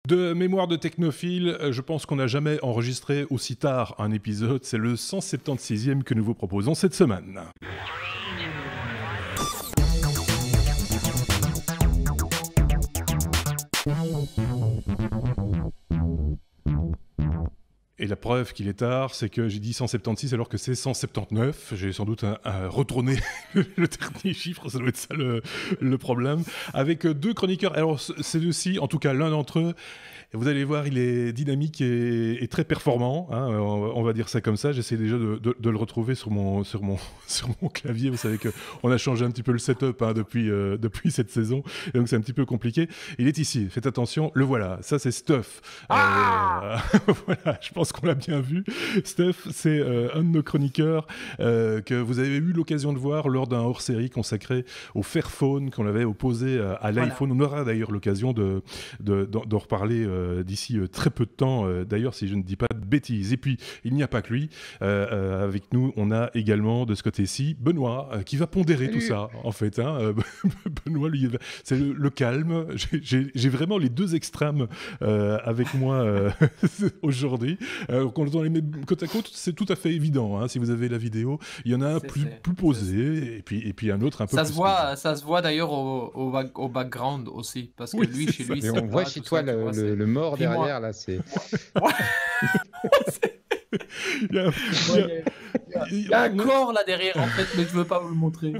De mémoire de technophile, je pense qu'on n'a jamais enregistré aussi tard un épisode. C'est le 176e que nous vous proposons cette semaine. Et la preuve qu'il est tard, c'est que j'ai dit 176 alors que c'est 179. J'ai sans doute retourné le dernier chiffre, ça doit être ça le problème. Avec deux chroniqueurs, alors c'est aussi, en tout cas l'un d'entre eux, et vous allez voir, il est dynamique et très performant, hein, on va dire ça comme ça. J'essaie déjà de le retrouver sur mon clavier. Vous savez qu'on a changé un petit peu le setup depuis cette saison, et donc c'est un petit peu compliqué. Il est ici, faites attention, le voilà, ça c'est Stuff. Voilà, je pense qu'on l'a bien vu. Stuff, c'est un de nos chroniqueurs que vous avez eu l'occasion de voir lors d'un hors-série consacré au Fairphone qu'on avait opposé à l'iPhone. Voilà. On aura d'ailleurs l'occasion d'en reparler d'ici très peu de temps, d'ailleurs, si je ne dis pas de bêtises. Et puis, il n'y a pas que lui. Avec nous, on a également, de ce côté-ci, Benoît, qui va pondérer Salut. Tout ça, en fait. Hein. Benoît, lui, c'est le calme. J'ai vraiment les deux extrêmes avec moi aujourd'hui. Quand on les met côte à côte, c'est tout à fait évident. Hein. Si vous avez la vidéo, il y en a un plus posé, et puis un autre un peu plus... Ça se voit d'ailleurs au background aussi, parce que lui, chez lui... Et on voit chez toi le mort derrière, là, c'est... Il y a un corps là derrière, en fait, mais je veux pas vous le montrer.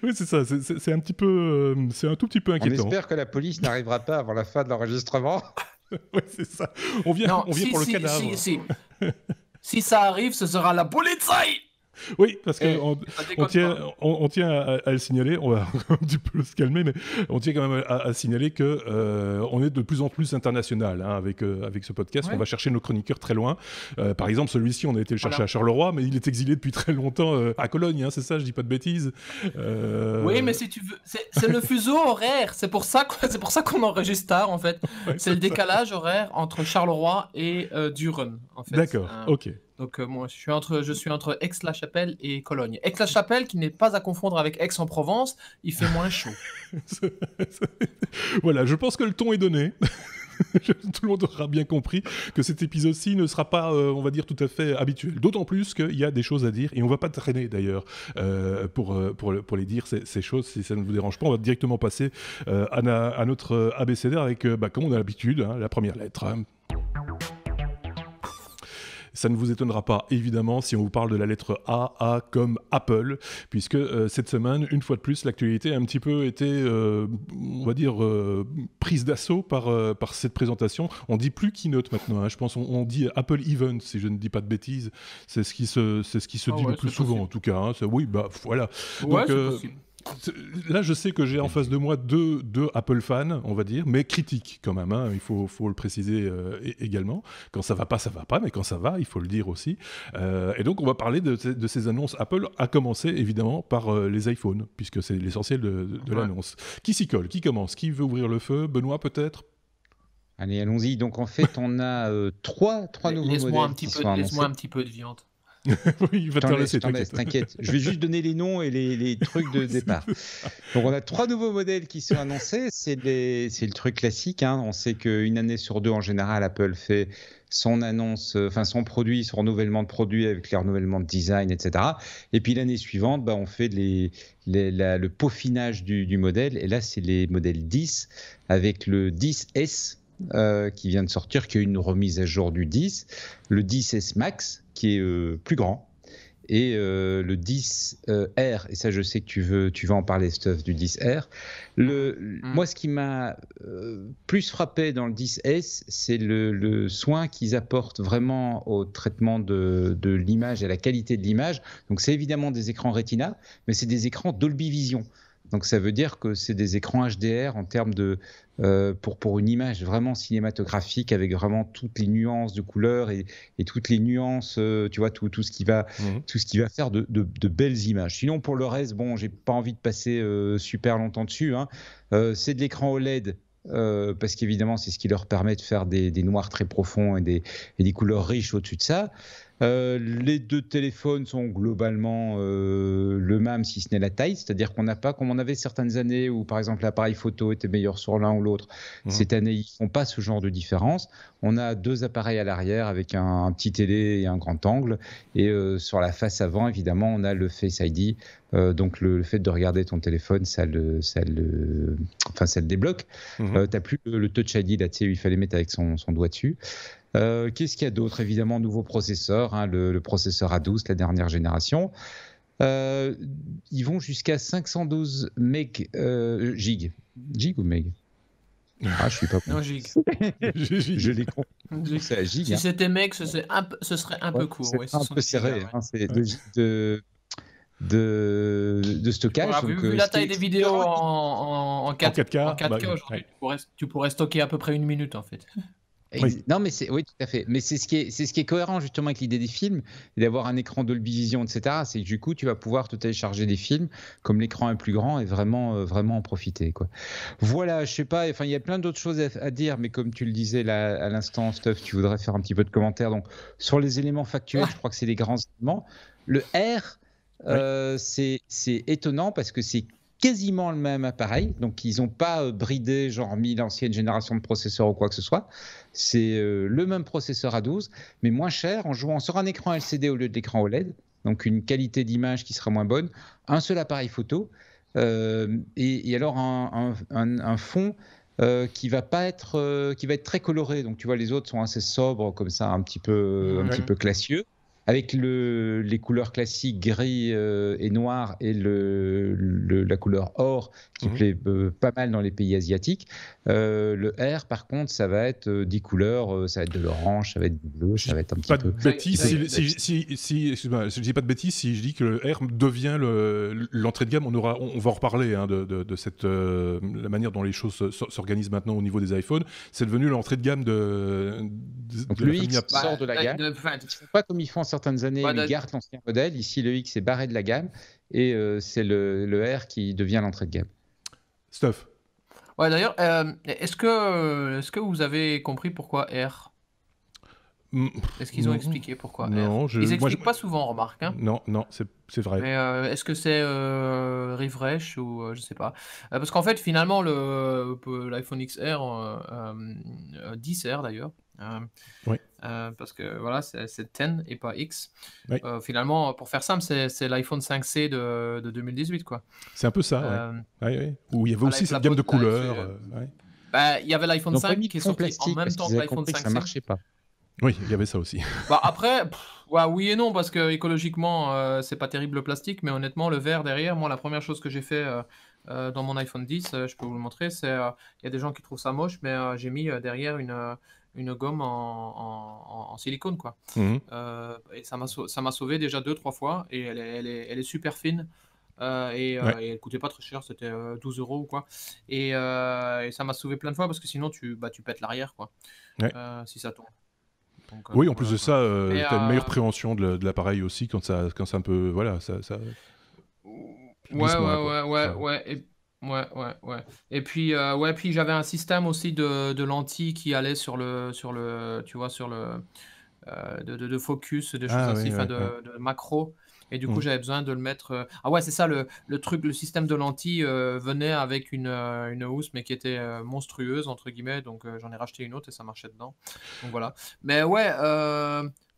Oui, c'est ça, c'est un petit peu... c'est un tout petit peu inquiétant. On espère que la police n'arrivera pas avant la fin de l'enregistrement. Oui, c'est ça. On vient pour le cadavre. Si ça arrive, ce sera la Polizei. Oui, parce qu'on tient à le signaler, on va un petit peu se calmer, mais on tient quand même à signaler qu'on est de plus en plus international hein, avec ce podcast. Ouais. On va chercher nos chroniqueurs très loin. Par exemple, celui-ci, on a été le chercher à Charleroi, mais il est exilé depuis très longtemps à Cologne, hein, c'est ça, je dis pas de bêtises. Oui, mais si tu veux, c'est le fuseau horaire, c'est pour ça qu'on enregistre tard, en fait. Ouais, c'est le décalage horaire entre Charleroi et Düren, en fait. D'accord, ok. Donc moi, je suis entre Aix-la-Chapelle et Cologne. Aix-la-Chapelle, qui n'est pas à confondre avec Aix-en-Provence, il fait moins chaud. Voilà, je pense que le ton est donné. Tout le monde aura bien compris que cet épisode-ci ne sera pas, on va dire, tout à fait habituel. D'autant plus qu'il y a des choses à dire, et on ne va pas traîner d'ailleurs pour les dire, ces choses, si ça ne vous dérange pas. On va directement passer à notre abécédaire avec, comme on a l'habitude, hein, la première lettre. Ça ne vous étonnera pas, évidemment, si on vous parle de la lettre A comme Apple, puisque cette semaine, une fois de plus, l'actualité a un petit peu été, on va dire, prise d'assaut par cette présentation. On ne dit plus Keynote maintenant, hein. Je pense on dit Apple Event, si je ne dis pas de bêtises. C'est ce qui se dit le plus souvent, en tout cas. Hein. Oui, bah voilà. Ouais, donc, c'est possible. Là, je sais que j'ai en face de moi deux Apple fans, on va dire, mais critiques quand même. Hein, il faut le préciser également. Quand ça va pas, mais quand ça va, il faut le dire aussi. Et donc, on va parler de ces annonces Apple, à commencer évidemment par les iPhones, puisque c'est l'essentiel de l'annonce. Qui s'y colle? Qui commence? Qui veut ouvrir le feu? Benoît, peut-être? Allez, allons-y. Donc, en fait, on a trois nouveaux modèles. Laisse-moi un petit peu de viande. Oui, il va te laisser, t'inquiète. Je vais juste donner les noms et les trucs de départ. Donc, on a 3 nouveaux modèles qui sont annoncés. C'est le truc classique. Hein. On sait qu'une année sur deux, en général, Apple fait son annonce, son produit, son renouvellement de produit avec les renouvellements de design, etc. Et puis l'année suivante, on fait le peaufinage du modèle. Et là, c'est les modèles 10 avec le 10S. Qui vient de sortir, qui a une remise à jour du 10, le 10S Max qui est plus grand, et le 10R, et ça je sais que tu vas en parler, Stuff, du 10R. Moi, ce qui m'a plus frappé dans le 10S, c'est le soin qu'ils apportent vraiment au traitement de l'image et à la qualité de l'image. Donc c'est évidemment des écrans Retina, mais c'est des écrans Dolby Vision. Donc ça veut dire que c'est des écrans HDR en termes de pour une image vraiment cinématographique avec vraiment toutes les nuances de couleurs et toutes les nuances, tu vois, tout ce qui va faire de belles images. Sinon pour le reste, j'ai pas envie de passer super longtemps dessus. Hein. C'est de l'écran OLED. Parce qu'évidemment c'est ce qui leur permet de faire des noirs très profonds et des couleurs riches au-dessus de ça. Les deux téléphones sont globalement le même, si ce n'est la taille. C'est-à-dire qu'on n'a pas, comme on avait certaines années où, par exemple, l'appareil photo était meilleur sur l'un ou l'autre, cette année, ils ne font pas ce genre de différence. On a deux appareils à l'arrière avec un petit télé et un grand angle. Et sur la face avant, évidemment, on a le Face ID. Donc, le fait de regarder ton téléphone, ça le débloque. Tu n'as plus le Touch ID, là, tu sais, où il fallait mettre avec son doigt dessus. Qu'est-ce qu'il y a d'autre? Évidemment, nouveau processeur, hein, le processeur A12, la dernière génération. Ils vont jusqu'à 512 gig. Gig ou meg? Ah, je suis pas. Non, gig. Je l'ai compris. C'est à gig. Si c'était meg, ce serait un peu court. C'est un peu serré. Hein, c'est de stockage. Donc, vu la taille des vidéos en 4K aujourd'hui, tu pourrais stocker à peu près 1 minute en fait. Oui. Non, mais oui, tout à fait. Mais c'est ce qui est cohérent justement avec l'idée des films, et d'avoir un écran Dolby Vision, etc. C'est que du coup, tu vas pouvoir te télécharger des films comme l'écran est plus grand et vraiment en profiter, quoi. Voilà, je sais pas. Enfin, il y a plein d'autres choses à dire, mais comme tu le disais là, à l'instant, Stuff, tu voudrais faire un petit peu de commentaires. Donc, sur les éléments factuels, je crois que c'est les grands éléments. Le R, c'est étonnant parce que c'est quasiment le même appareil, donc ils n'ont pas bridé, genre mis l'ancienne génération de processeurs ou quoi que ce soit. C'est le même processeur A12, mais moins cher, en jouant sur un écran LCD au lieu de l'écran OLED, donc une qualité d'image qui sera moins bonne, un seul appareil photo, et alors un fond qui va être très coloré. Donc tu vois, les autres sont assez sobres comme ça, un petit peu classieux, avec les couleurs classiques gris et noir et la couleur or qui plaît pas mal dans les pays asiatiques. Le R, par contre, ça va être 10 couleurs, ça va être de l'orange, ça va être du bleu, ça va être un petit peu... Excuse-moi, je dis pas de bêtises si je dis que le R devient l'entrée de gamme. On va en reparler hein, de cette, la manière dont les choses s'organisent maintenant au niveau des iPhones. C'est devenu l'entrée de gamme Donc le X sort de la gamme. Ils ne font pas comme ils font en certaines années, ils gardent l'ancien modèle. Ici, le X est barré de la gamme et c'est le R qui devient l'entrée de gamme. Stuff. Ouais, d'ailleurs, est-ce que vous avez compris pourquoi R? Est-ce qu'ils ont expliqué pourquoi R? Ils expliquent pas souvent, remarque. Hein. Non, c'est vrai. Mais est-ce que c'est refresh ou je sais pas. Parce qu'en fait, finalement, l'iPhone XR, 10R d'ailleurs, parce que voilà, c'est 10 et pas X. Oui. Finalement, pour faire simple, c'est l'iPhone 5C de 2018, quoi. C'est un peu ça, où il y avait aussi cette gamme de couleurs. Il y avait l'iPhone 5 qui est sorti en même temps que l'iPhone 5C. Ça marchait pas. Oui, il y avait ça aussi. Après, oui et non, parce que écologiquement, c'est pas terrible le plastique, mais honnêtement, le verre derrière, moi, la première chose que j'ai fait dans mon iPhone 10, je peux vous le montrer, c'est il y a des gens qui trouvent ça moche, mais j'ai mis derrière une gomme en silicone, quoi. Et ça m'a sauvé déjà 2-3 fois, et elle est super fine. Et elle coûtait pas très cher, c'était 12 € ou quoi. Et ça m'a sauvé plein de fois parce que sinon tu pètes l'arrière, quoi. Si ça tombe. Donc, oui, en plus de ça, tu as une meilleure préhension de l'appareil aussi quand c'est un peu. Voilà, ça Ouais. Et puis, puis j'avais un système aussi de lentilles qui allait sur le tu vois, sur le de focus, des choses ainsi, de macro. Et du coup, j'avais besoin de le mettre. Ah ouais, c'est ça, le truc, le système de lentilles venait avec une housse, mais qui était monstrueuse, entre guillemets. Donc, j'en ai racheté une autre et ça marchait dedans. Donc voilà. Mais ouais,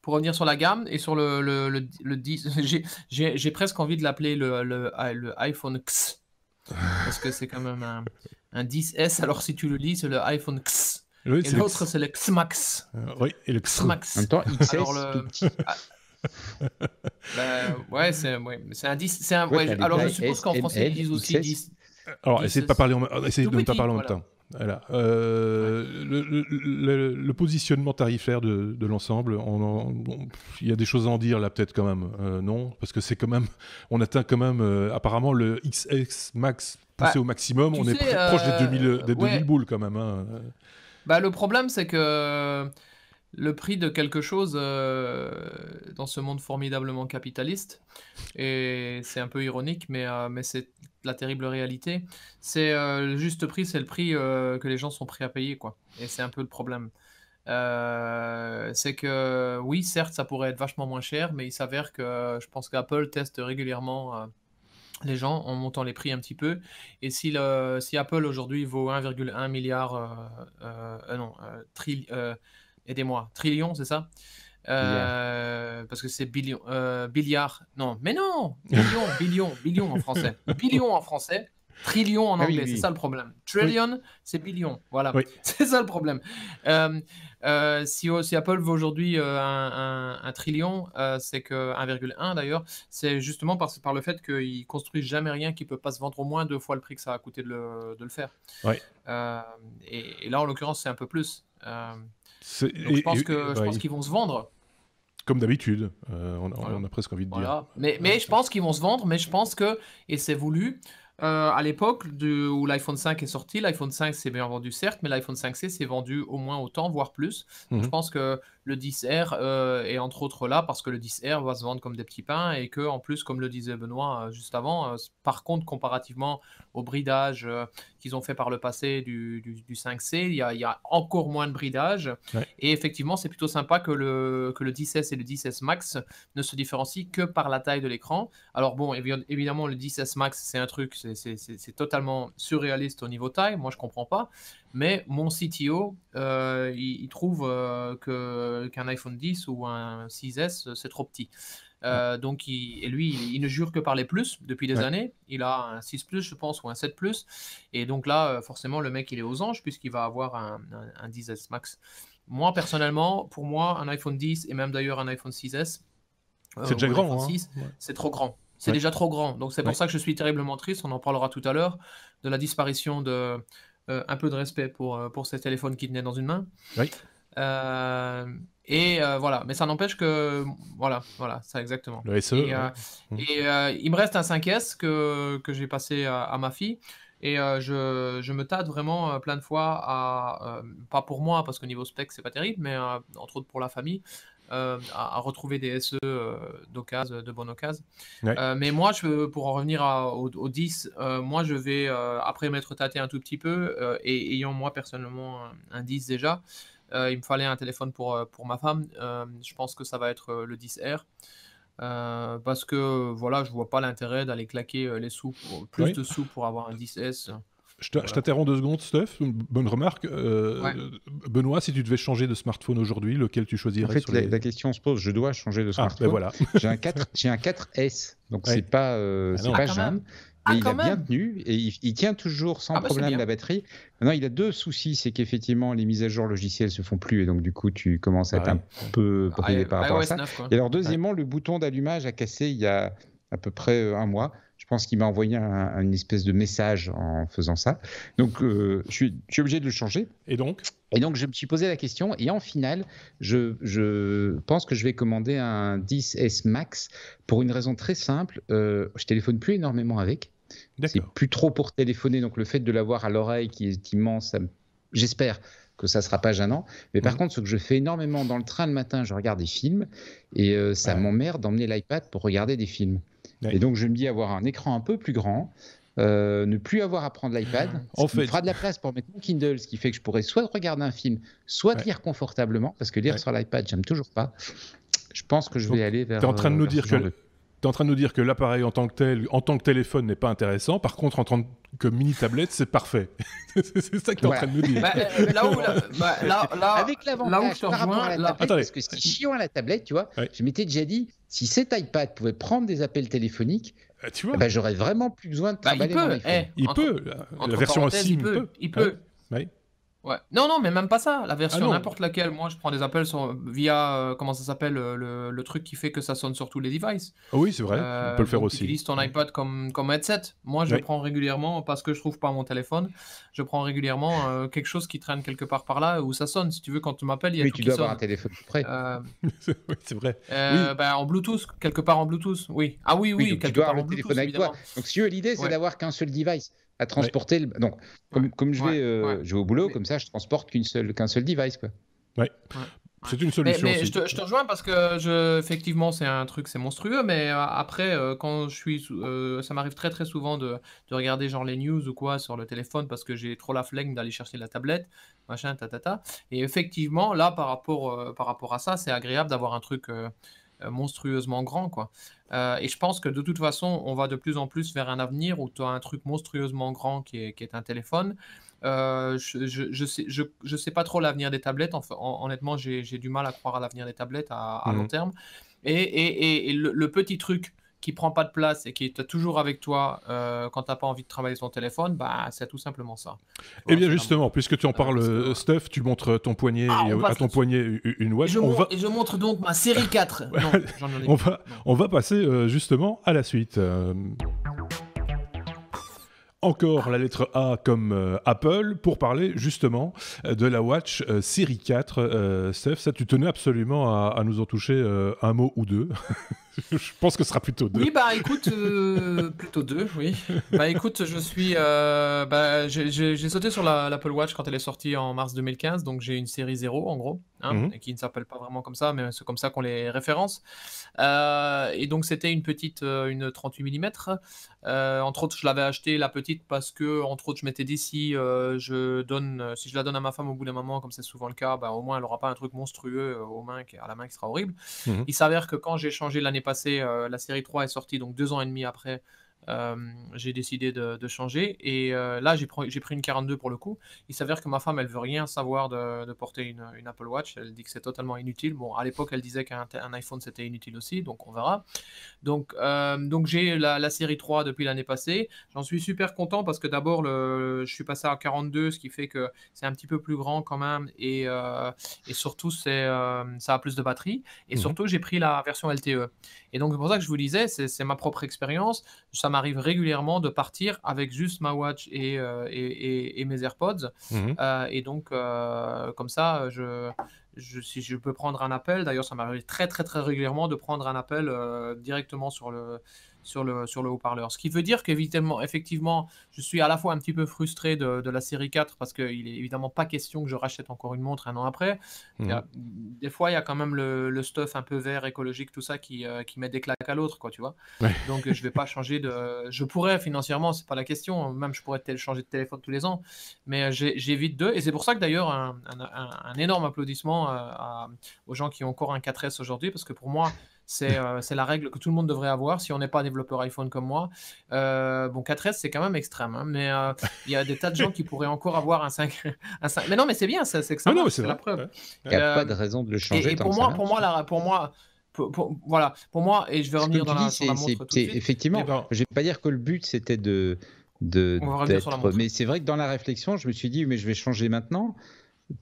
pour revenir sur la gamme et sur le 10, j'ai presque envie de l'appeler le iPhone X. Parce que c'est quand même un 10S. Alors, si tu le lis, c'est le iPhone X. Oui, et l'autre, c'est le X Max. Oui, et le X Max. En même temps, XS, alors, c'est un 10. Alors, je suppose qu'en français, ils disent aussi 10. Alors, essayez de ne pas parler en même temps. Voilà. Le positionnement tarifaire de l'ensemble, il y a des choses à en dire là peut-être quand même, non, parce que c'est quand même, on atteint quand même apparemment le XS Max poussé au maximum, on est proche des 2000 boules quand même. Hein. Le problème c'est que le prix de quelque chose dans ce monde formidablement capitaliste, et c'est un peu ironique, mais c'est la terrible réalité, c'est le juste prix, c'est le prix que les gens sont prêts à payer, quoi. Et c'est un peu le problème. c'est que oui, certes, ça pourrait être vachement moins cher, mais il s'avère que je pense qu'Apple teste régulièrement les gens en montant les prix un petit peu. Et si Apple aujourd'hui vaut 1,1 milliard, non, aidez-moi, trillion, c'est ça? Parce que c'est billiard. Non, mais non, billion en français. Billion en français. Trillion en anglais, c'est ça le problème. Trillion, c'est billion. Voilà, c'est ça le problème. Si Apple veut aujourd'hui un trillion, c'est que 1,1 d'ailleurs, c'est justement par le fait qu'ils construisent jamais rien qui peut pas se vendre au moins 2 fois le prix que ça a coûté de le faire. Et là, en l'occurrence, c'est un peu plus. Donc je pense qu'ils vont se vendre. Comme d'habitude, on a presque envie de dire. Mais je pense qu'ils vont se vendre, mais je pense que, et c'est voulu, à l'époque où l'iPhone 5 est sorti, l'iPhone 5 s'est bien vendu certes, mais l'iPhone 5C s'est vendu au moins autant, voire plus. Donc, je pense que le 10R est entre autres là parce que le 10R va se vendre comme des petits pains et que, en plus, comme le disait Benoît juste avant, par contre, comparativement au bridage qu'ils ont fait par le passé du 5C, il y a encore moins de bridage. Et effectivement, c'est plutôt sympa que le 10S et le 10S Max ne se différencient que par la taille de l'écran. Alors bon, évidemment, le 10S Max, c'est un truc, c'est totalement surréaliste au niveau taille. Moi, je comprends pas. Mais mon CTO, il trouve qu'un iPhone 10 ou un 6S, c'est trop petit. Donc, lui, il ne jure que par les plus depuis des années. Il a un 6 Plus, je pense, ou un 7 Plus. Et donc là, forcément, le mec, il est aux anges puisqu'il va avoir un 10S Max. Moi, personnellement, pour moi, un iPhone 10 et même d'ailleurs un iPhone 6S, c'est déjà grand. C'est trop grand. C'est déjà trop grand. Donc, c'est pour ça que je suis terriblement triste. On en parlera tout à l'heure de la disparition de... un peu de respect pour ces téléphones qui tenaient dans une main. Voilà, mais ça n'empêche que voilà, ça exactement. Le SE, il me reste un 5S que j'ai passé à ma fille et je me tâte vraiment plein de fois pas pour moi parce que niveau spec c'est pas terrible, mais entre autres pour la famille. À retrouver des SE d'occasion, de bonne occasion. Mais moi, pour en revenir au 10, moi, je vais, après m'être tâté un tout petit peu, et ayant moi personnellement un 10 déjà, il me fallait un téléphone pour ma femme. Je pense que ça va être le 10R. Parce que voilà, je vois pas l'intérêt d'aller claquer les sous, plus de sous pour avoir un 10S. Je t'interromps 2 secondes, Steph. Une bonne remarque. Benoît, si tu devais changer de smartphone aujourd'hui, lequel tu choisirais? En fait, la question se pose, je dois changer de smartphone. Voilà. J'ai un 4S, donc c'est pas jeune. Mais il a bien tenu et il tient toujours sans problème la batterie. Maintenant, il a 2 soucis, c'est qu'effectivement, les mises à jour logicielles se font plus et donc du coup, tu commences à être un peu bridé par rapport à ça. 9, et alors, deuxièmement, le bouton d'allumage a cassé il y a à peu près 1 mois. Je pense qu'il m'a envoyé une espèce de message en faisant ça. Donc, je suis obligé de le changer. Et donc, je me suis posé la question. Et en finale, je pense que je vais commander un 10S Max pour une raison très simple. Je téléphone plus énormément avec. C'est plus trop pour téléphoner. Donc, le fait de l'avoir à l'oreille qui est immense, j'espère que ça ne sera pas gênant. Mais par contre, ce que je fais énormément dans le train le matin, je regarde des films. Et ça m'emmerde d'emmener l'iPad pour regarder des films. Et donc, je me dis avoir un écran un peu plus grand, ne plus avoir à prendre l'iPad, ça me fera de la place pour mettre mon Kindle, ce qui fait que je pourrais soit regarder un film, soit lire confortablement, parce que lire sur l'iPad, j'aime toujours pas. Je pense que je vais aller vers... Tu es en train de nous dire T'es en train de nous dire que l'appareil en tant que téléphone n'est pas intéressant. Par contre, en tant que mini tablette, c'est parfait. C'est ça que tu es en train de nous dire. Avec l'avantage par rapport à la tablette, parce que c'est chiant à la tablette, tu vois. Je m'étais déjà dit, si cet iPad pouvait prendre des appels téléphoniques, tu vois, j'aurais vraiment plus besoin de travailler mon iPhone. Il peut. La version SIM peut. Il peut. Ouais. Non, mais même pas ça. La version n'importe laquelle. Moi, je prends des appels via, comment ça s'appelle, le truc qui fait que ça sonne sur tous les devices. Oui, c'est vrai. On peut le faire aussi. Tu utilises ton iPad comme headset. Moi, je le prends régulièrement parce que je trouve pas mon téléphone. Je prends régulièrement quelque chose qui traîne quelque part par là où ça sonne. Si tu veux, quand tu m'appelles, il y a tout qui sonne. Oui, tu dois avoir un téléphone prêt. Oui, c'est vrai. En Bluetooth, quelque part en Bluetooth. Oui. Ah oui, quelque part en Bluetooth, téléphone avec toi. Donc, si tu veux, l'idée, c'est d'avoir qu'un seul device à transporter. Donc, comme je vais au boulot, comme ça, je transporte qu'un seul device, quoi. C'est une solution Mais aussi. je te rejoins parce que effectivement, c'est un truc, c'est monstrueux, mais après, quand ça m'arrive très très souvent de regarder genre les news ou quoi sur le téléphone parce que j'ai trop la flemme d'aller chercher la tablette, machin, tatata. Et effectivement, là, par rapport à ça, c'est agréable d'avoir un truc monstrueusement grand, quoi. Et je pense que de toute façon, on va de plus en plus vers un avenir où tu as un truc monstrueusement grand qui est un téléphone. Je sais pas trop l'avenir des tablettes. Honnêtement, j'ai du mal à croire à l'avenir des tablettes à long terme. Et le petit truc qui prend pas de place et qui est toujours avec toi quand t'as pas envie de travailler sur ton téléphone, bah c'est tout simplement ça. Eh bien justement, puisque tu en parles, Steph, tu montres ton poignet et à ton poignet une watch. Et je montre donc ma série 4. Non, j'en ai pas. On va passer justement à la suite. Encore la lettre A comme Apple pour parler justement de la Watch Série 4. Steph, ça tu tenais absolument à nous en toucher un mot ou deux. Je pense que ce sera plutôt 2. Oui, bah écoute, plutôt 2, oui. Bah écoute, j'ai sauté sur l'Apple Watch quand elle est sortie en mars 2015, donc j'ai une série 0 en gros, et qui ne s'appelle pas vraiment comme ça, mais c'est comme ça qu'on les référence. Et donc c'était une 38 mm. Entre autres, je l'avais acheté la petite parce que, entre autres, je m'étais dit si je la donne à ma femme au bout d'un moment, comme c'est souvent le cas, bah, au moins elle n'aura pas un truc monstrueux à la main qui sera horrible. Il s'avère que quand j'ai changé l'année passée, la série 3 est sortie, donc 2 ans et demi après, j'ai décidé de changer. Et là, j'ai pris une 42 pour le coup. Il s'avère que ma femme, elle veut rien savoir de porter une Apple Watch. Elle dit que c'est totalement inutile. Bon, à l'époque, elle disait qu'un iPhone, c'était inutile aussi, donc on verra. Donc j'ai la série 3 depuis l'année passée. J'en suis super content parce que d'abord, je suis passé à 42, ce qui fait que c'est un petit peu plus grand quand même. Et surtout, ça a plus de batterie. Et surtout, j'ai pris la version LTE. Et donc, c'est pour ça que je vous disais, c'est ma propre expérience. Ça m'arrive régulièrement de partir avec juste ma watch et mes AirPods. Et donc, comme ça, si je peux prendre un appel, d'ailleurs, ça m'arrive très, très, très régulièrement de prendre un appel directement sur le haut-parleur. Ce qui veut dire qu'effectivement, je suis à la fois un petit peu frustré de la série 4 parce qu'il n'est évidemment pas question que je rachète encore une montre un an après. Des fois, il y a quand même le stuff un peu vert, écologique, tout ça qui met des claques à l'autre, quoi, tu vois. Ouais. Donc, je ne vais pas changer de... Je pourrais, financièrement, c'est pas la question. Même, je pourrais changer de téléphone tous les ans. Mais j'évite deux. Et c'est pour ça que, d'ailleurs, un énorme applaudissement aux gens qui ont encore un 4S aujourd'hui, parce que pour moi, c'est la règle que tout le monde devrait avoir si on n'est pas développeur iPhone comme moi. Bon, 4S, c'est quand même extrême, hein, mais il y a des tas de gens qui pourraient encore avoir un 5. Mais non, mais c'est bien, c'est que ça marche, c'est la preuve. Il n'y a pas de raison de le changer. Et pour moi, voilà, pour moi, et je vais revenir sur la montre tout de suite. Effectivement, je ne vais pas dire que le but c'était mais c'est vrai que dans la réflexion, je me suis dit, mais je vais changer maintenant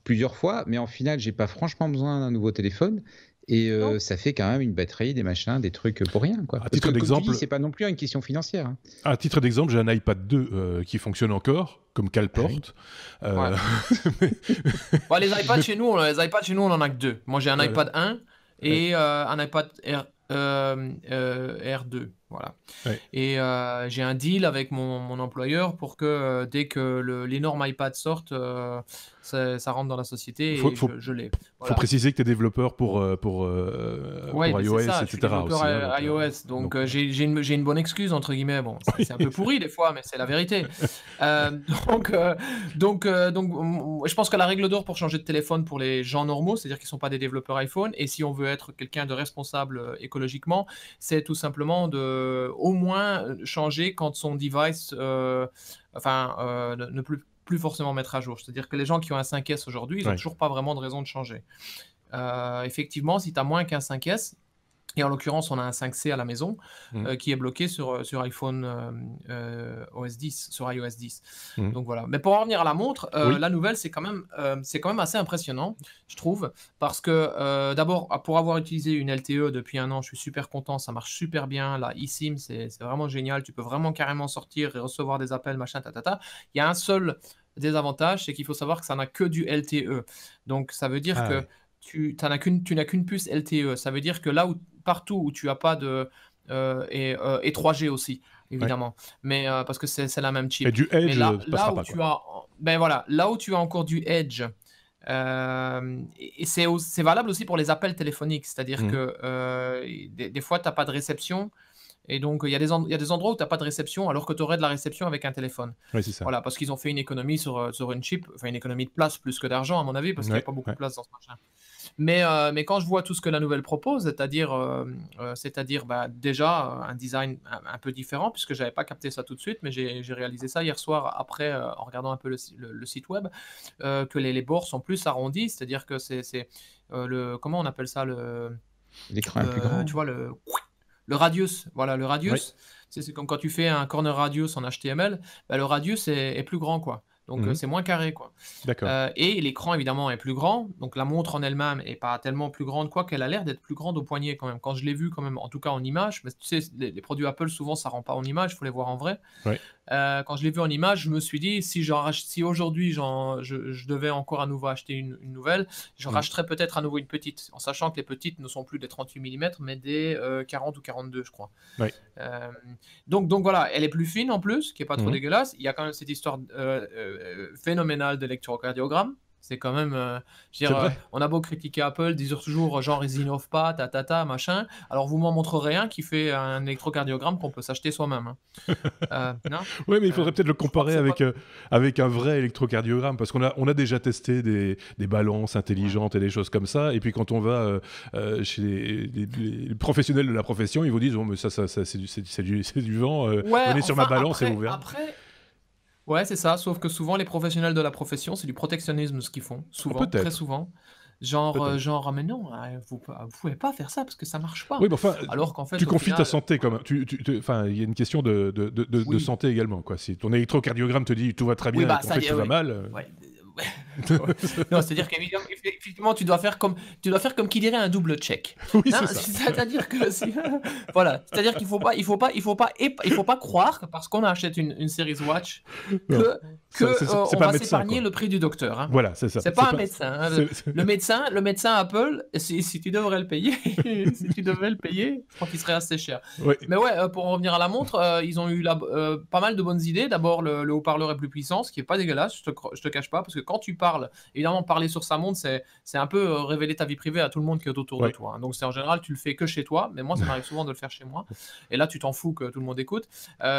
plusieurs fois, mais en final, j'ai pas franchement besoin d'un nouveau téléphone. Et ça fait quand même une batterie, des machins, des trucs pour rien, quoi. À titre d'exemple, c'est pas non plus une question financière. Hein. À titre d'exemple, j'ai un iPad 2 qui fonctionne encore, comme Calporte. Ouais. Les iPads chez nous, on en a que 2. Moi, j'ai un iPad 1 et un iPad R2. Voilà. Ouais. Et j'ai un deal avec mon employeur pour que dès que l'énorme iPad sorte, ça rentre dans la société et je l'ai. Il faut préciser que tu es développeur pour iOS, ça, etc. Je suis développeur iOS, donc j'ai une bonne excuse, entre guillemets. Bon, c'est un peu pourri des fois, mais c'est la vérité. Donc, je pense que la règle d'or pour changer de téléphone pour les gens normaux, c'est-à-dire qui ne sont pas des développeurs iPhone, et si on veut être quelqu'un de responsable écologiquement, c'est tout simplement au moins changer quand son device ne plus forcément mettre à jour. C'est-à-dire que les gens qui ont un 5S aujourd'hui, ils n'ont toujours pas vraiment de raison de changer. Effectivement, si tu as moins qu'un 5S, et en l'occurrence, on a un 5C à la maison qui est bloqué sur iPhone OS 10, sur iOS 10. Donc voilà. Mais pour en revenir à la montre, la nouvelle, c'est quand même assez impressionnant, je trouve, parce que d'abord, pour avoir utilisé une LTE depuis un an, je suis super content, ça marche super bien. La eSIM, c'est vraiment génial. Tu peux vraiment carrément sortir et recevoir des appels, machin, tatata. Il y a un seul désavantage, c'est qu'il faut savoir que ça n'a que du LTE. Donc ça veut dire que tu n'as qu'une puce LTE. Ça veut dire que partout où tu n'as pas de... et 3G aussi, évidemment. Mais parce que c'est la même chip. Et du Edge, là où tu as encore du Edge, Et c'est valable aussi pour les appels téléphoniques, c'est-à-dire que des fois, tu n'as pas de réception. Et donc, il y a des endroits où tu n'as pas de réception alors que tu aurais de la réception avec un téléphone. Oui, c'est ça. Voilà, parce qu'ils ont fait une économie sur une chip, enfin une économie de place plus que d'argent, à mon avis, parce qu'il n'y a pas beaucoup de place dans ce machin. Mais quand je vois tout ce que la nouvelle propose, c'est-à-dire déjà un design un peu différent, puisque je n'avais pas capté ça tout de suite, mais j'ai réalisé ça hier soir après, en regardant un peu le site web, que les bords sont plus arrondis, c'est-à-dire que c'est comment on appelle ça, l'écran est plus grand. Tu vois, le radius, voilà, le radius, c'est comme quand tu fais un corner radius en HTML, bah, le radius est plus grand, quoi. Donc, c'est moins carré, quoi. D'accord. Et l'écran, évidemment, est plus grand. Donc, la montre en elle-même n'est pas tellement plus grande, quoi qu'elle a l'air d'être plus grande au poignet, quand même. Quand je l'ai vu, quand même, en tout cas en image, mais tu sais, les produits Apple, souvent, ça ne rend pas en image, il faut les voir en vrai. Ouais. Quand je l'ai vu en image, je me suis dit, si aujourd'hui, je devais encore à nouveau acheter une nouvelle, je racheterais peut-être à nouveau une petite, en sachant que les petites ne sont plus des 38 mm, mais des 40 ou 42, je crois. Ouais. Donc voilà, elle est plus fine en plus, qui n'est pas trop dégueulasse. Il y a quand même cette histoire phénoménale d'électrocardiogramme. C'est quand même, on a beau critiquer Apple, dire toujours genre ils innovent pas, machin. Alors vous m'en montrerez un qui fait un électrocardiogramme qu'on peut s'acheter soi-même. Non. Oui, mais il faudrait peut-être le comparer avec un vrai électrocardiogramme, parce qu'on a déjà testé des balances intelligentes et des choses comme ça. Et puis quand on va chez les professionnels de la profession, ils vous disent, oh, mais ça c'est du vent. Venez sur ma balance et vous verrez. Ouais, c'est ça, sauf que souvent les professionnels de la profession, c'est du protectionnisme ce qu'ils font, souvent, très souvent. Genre, mais non, vous pouvez pas faire ça parce que ça marche pas. Oui, mais enfin, alors qu'en fait, tu confies ta santé quand même. Enfin, il y a une question de santé également, quoi. Si ton électrocardiogramme te dit tout va très bien, et qu'en fait tout va mal. Non, c'est-à-dire qu'effectivement, tu dois faire comme qui dirait un double check. Oui, c'est ça. C'est-à-dire que voilà, c'est-à-dire qu'il faut pas croire que parce qu'on achète une Series Watch on va s'épargner le prix du docteur. Hein. Voilà, c'est ça. C'est pas un médecin. Hein. Le médecin Apple, si tu devrais le payer, je crois qu'il serait assez cher. Oui. Mais ouais, pour en revenir à la montre, ils ont eu pas mal de bonnes idées. D'abord, le haut-parleur est plus puissant, ce qui est pas dégueulasse. Je te cache pas, parce que quand tu parles, évidemment, parler sur sa montre, c'est un peu révéler ta vie privée à tout le monde qui est autour de toi. Hein. Donc, c'est en général, tu le fais que chez toi, mais moi, ça m'arrive souvent de le faire chez moi. Et là, tu t'en fous que tout le monde écoute.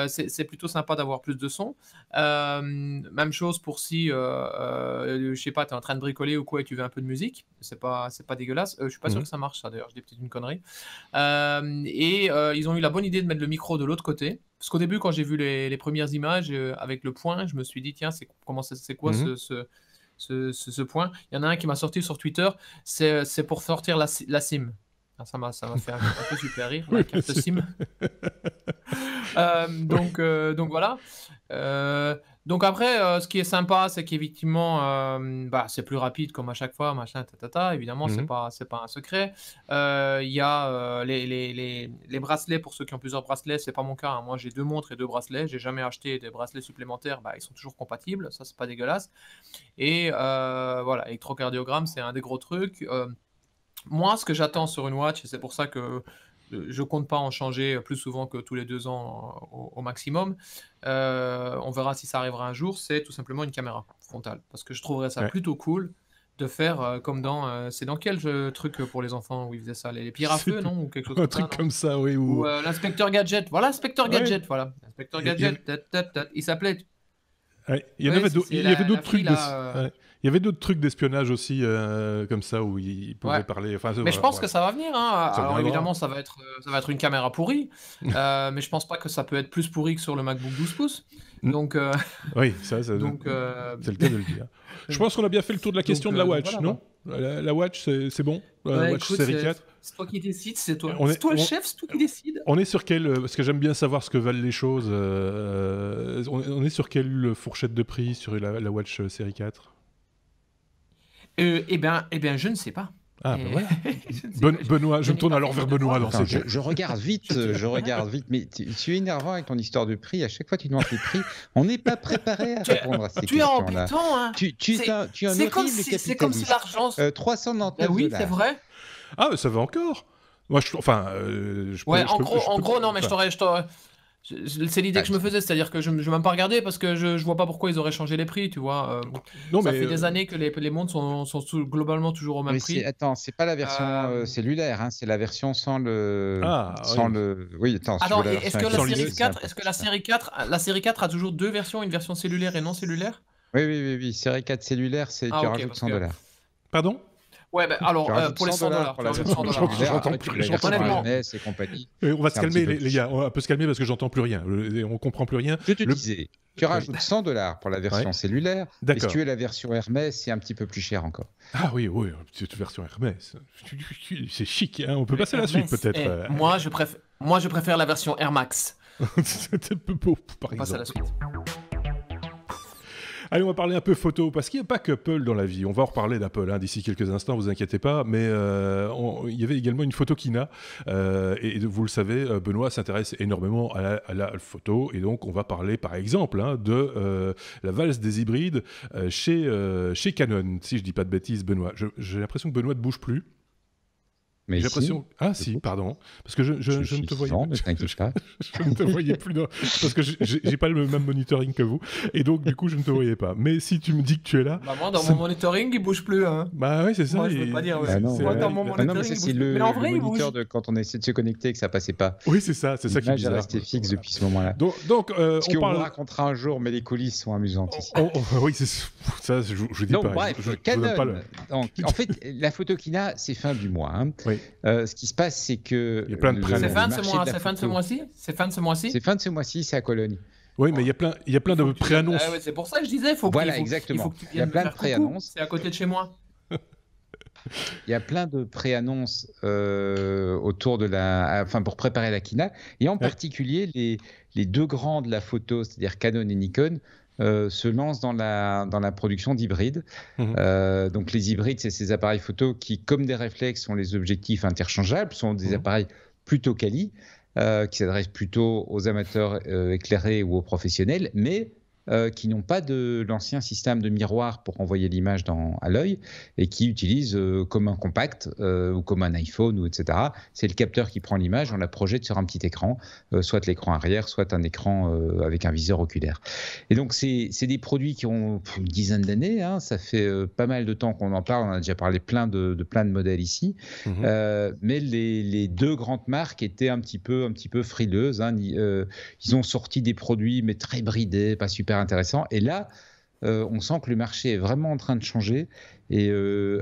C'est plutôt sympa d'avoir plus de son. Même chose pour si, je sais pas, tu es en train de bricoler ou quoi et tu veux un peu de musique. C'est pas dégueulasse. Je suis pas sûr que ça marche, ça, d'ailleurs. Je dis peut-être une connerie. Ils ont eu la bonne idée de mettre le micro de l'autre côté. Parce qu'au début, quand j'ai vu les premières images avec le point, je me suis dit, tiens, c'est quoi ce point? Il y en a un qui m'a sorti sur Twitter, c'est pour sortir la SIM. Ça m'a fait un peu super rire, la carte SIM. Donc voilà. Donc après, ce qui est sympa, c'est qu'effectivement, c'est plus rapide comme à chaque fois, machin, évidemment, c'est pas un secret. Il y a les bracelets, pour ceux qui ont plusieurs bracelets, c'est pas mon cas. Hein. Moi, j'ai 2 montres et 2 bracelets. J'ai jamais acheté des bracelets supplémentaires. Ils sont toujours compatibles. Ça, c'est pas dégueulasse. Et voilà, électrocardiogramme, c'est un des gros trucs. Moi, ce que j'attends sur une watch, et c'est pour ça que je compte pas en changer plus souvent que tous les 2 ans au maximum. On verra si ça arrivera un jour. C'est tout simplement une caméra frontale, parce que je trouverais ça plutôt cool de faire comme c'est dans quel truc pour les enfants où ils faisaient ça, les pierres à feu, non, ou quelque chose un truc comme ça, oui. Ou l'inspecteur Gadget. Voilà, l'inspecteur Gadget. Voilà, l'inspecteur Gadget. Il s'appelait. Il y avait d'autres trucs. Il y avait d'autres trucs d'espionnage aussi, comme ça, où ils pouvaient parler. Enfin, mais je pense que ça va venir. Hein. Alors évidemment, ça va être une caméra pourrie, mais je pense pas que ça peut être plus pourri que sur le MacBook 12 pouces. Donc, oui, c'est le cas de le dire. Je pense qu'on a bien fait le tour de la question de la Watch, non? La Watch, c'est bon? Watch série 4. C'est toi qui décides, c'est toi. C'est toi le chef, c'est toi qui décide. On est sur quel... Parce que j'aime bien savoir ce que valent les choses. On est sur quelle fourchette de prix sur la Watch série 4? Eh bien, je ne sais pas. Ah, ben voilà. Benoît, je me tourne alors vers Benoît. Je regarde vite, mais tu es énervant avec ton histoire de prix. À chaque fois, tu demandes les prix. On n'est pas préparé à répondre à ces questions-là. Tu es embêtant, hein. Tu es un horrible capitaliste. C'est comme si l'argent... 399 $. Oui, c'est vrai. Ah, mais ça va encore. Moi, en gros, non, mais je C'est l'idée que je me faisais, c'est-à-dire que je ne vais même pas regarder parce que je ne vois pas pourquoi ils auraient changé les prix, tu vois. Ça fait des années que les montres sont globalement toujours au même prix. Attends, c'est pas la version cellulaire, hein, c'est la version sans le. Oui, attends. Attends, est-ce que la série 4 a toujours deux versions, une version cellulaire et non cellulaire? Oui. Série 4 cellulaire, tu rajoutes $100. Pardon? Ouais, alors pour les $100, pour la version j'entends plus rien. C'est compagnie. On va se calmer, les gars. On peut se calmer parce que j'entends plus rien. On comprend plus rien. Je te disais, tu rajoutes $100 pour la version cellulaire. Et si tu veux la version Hermès, c'est un petit peu plus cher encore. Ah oui, cette version Hermès. C'est chic. Hein, on peut passer à la suite peut-être. Moi, je préfère la version Air Max. C'est un peu beau, par exemple. On passe à la suite. Allez, on va parler un peu photo, parce qu'il n'y a pas que Apple dans la vie. On va en reparler d'Apple d'ici quelques instants, vous inquiétez pas. Mais il y avait également une photokina. Et vous le savez, Benoît s'intéresse énormément à la photo. Et donc, on va parler, par exemple, de la valse des hybrides chez Canon. Si je ne dis pas de bêtises, Benoît. J'ai l'impression que Benoît ne bouge plus. Mais j'ai l'impression. Si, pardon. Parce que je ne te voyais plus. Je ne te voyais plus. Parce que j'ai pas le même monitoring que vous. Et donc, du coup, je ne te voyais pas. Mais si tu me dis que tu es là. Moi, dans mon monitoring, il bouge plus. Hein. Bah oui, c'est ça. Moi, je veux pas dire. Moi, dans mon monitoring, il bouge plus. Mais en vrai, il bouge. De quand on essaie de se connecter et que ça passait pas. Oui, c'est ça. C'est ça qui est bizarre. L'image est restée fixe depuis ce moment-là. Donc, on vous racontera un jour, mais les coulisses sont amusantes ici. Oui, c'est ça. Je dis pas. Bref, Canon. En fait, la photokina, c'est fin du mois. Ce qui se passe, c'est que il y a plein de c'est fin de ce mois-ci. C'est fin de ce mois-ci, c'est à Cologne. Oui, mais il y a plein de préannonces. C'est pour ça que je disais, exactement. Il y a plein de préannonces. C'est à côté de chez moi. Il y a plein de préannonces autour de pour préparer la Kina, et en particulier les deux grands de la photo, c'est-à-dire Canon et Nikon, se lancent dans la production d'hybrides. Donc les hybrides, c'est ces appareils photo qui, comme des réflexes, ont les objectifs interchangeables, sont des appareils plutôt quali, qui s'adressent plutôt aux amateurs éclairés ou aux professionnels, mais qui n'ont pas de l'ancien système de miroir pour envoyer l'image à l'œil, et qui utilisent comme un compact ou comme un iPhone, ou etc. C'est le capteur qui prend l'image, on la projette sur un petit écran, soit l'écran arrière, soit un écran avec un viseur oculaire. Et donc c'est des produits qui ont une dizaine d'années, hein, ça fait pas mal de temps qu'on en parle, on a déjà parlé plein de modèles ici, mais les deux grandes marques étaient un petit peu frileuses, hein. Ils ont sorti des produits mais très bridés, pas super intéressant, et là on sent que le marché est vraiment en train de changer, et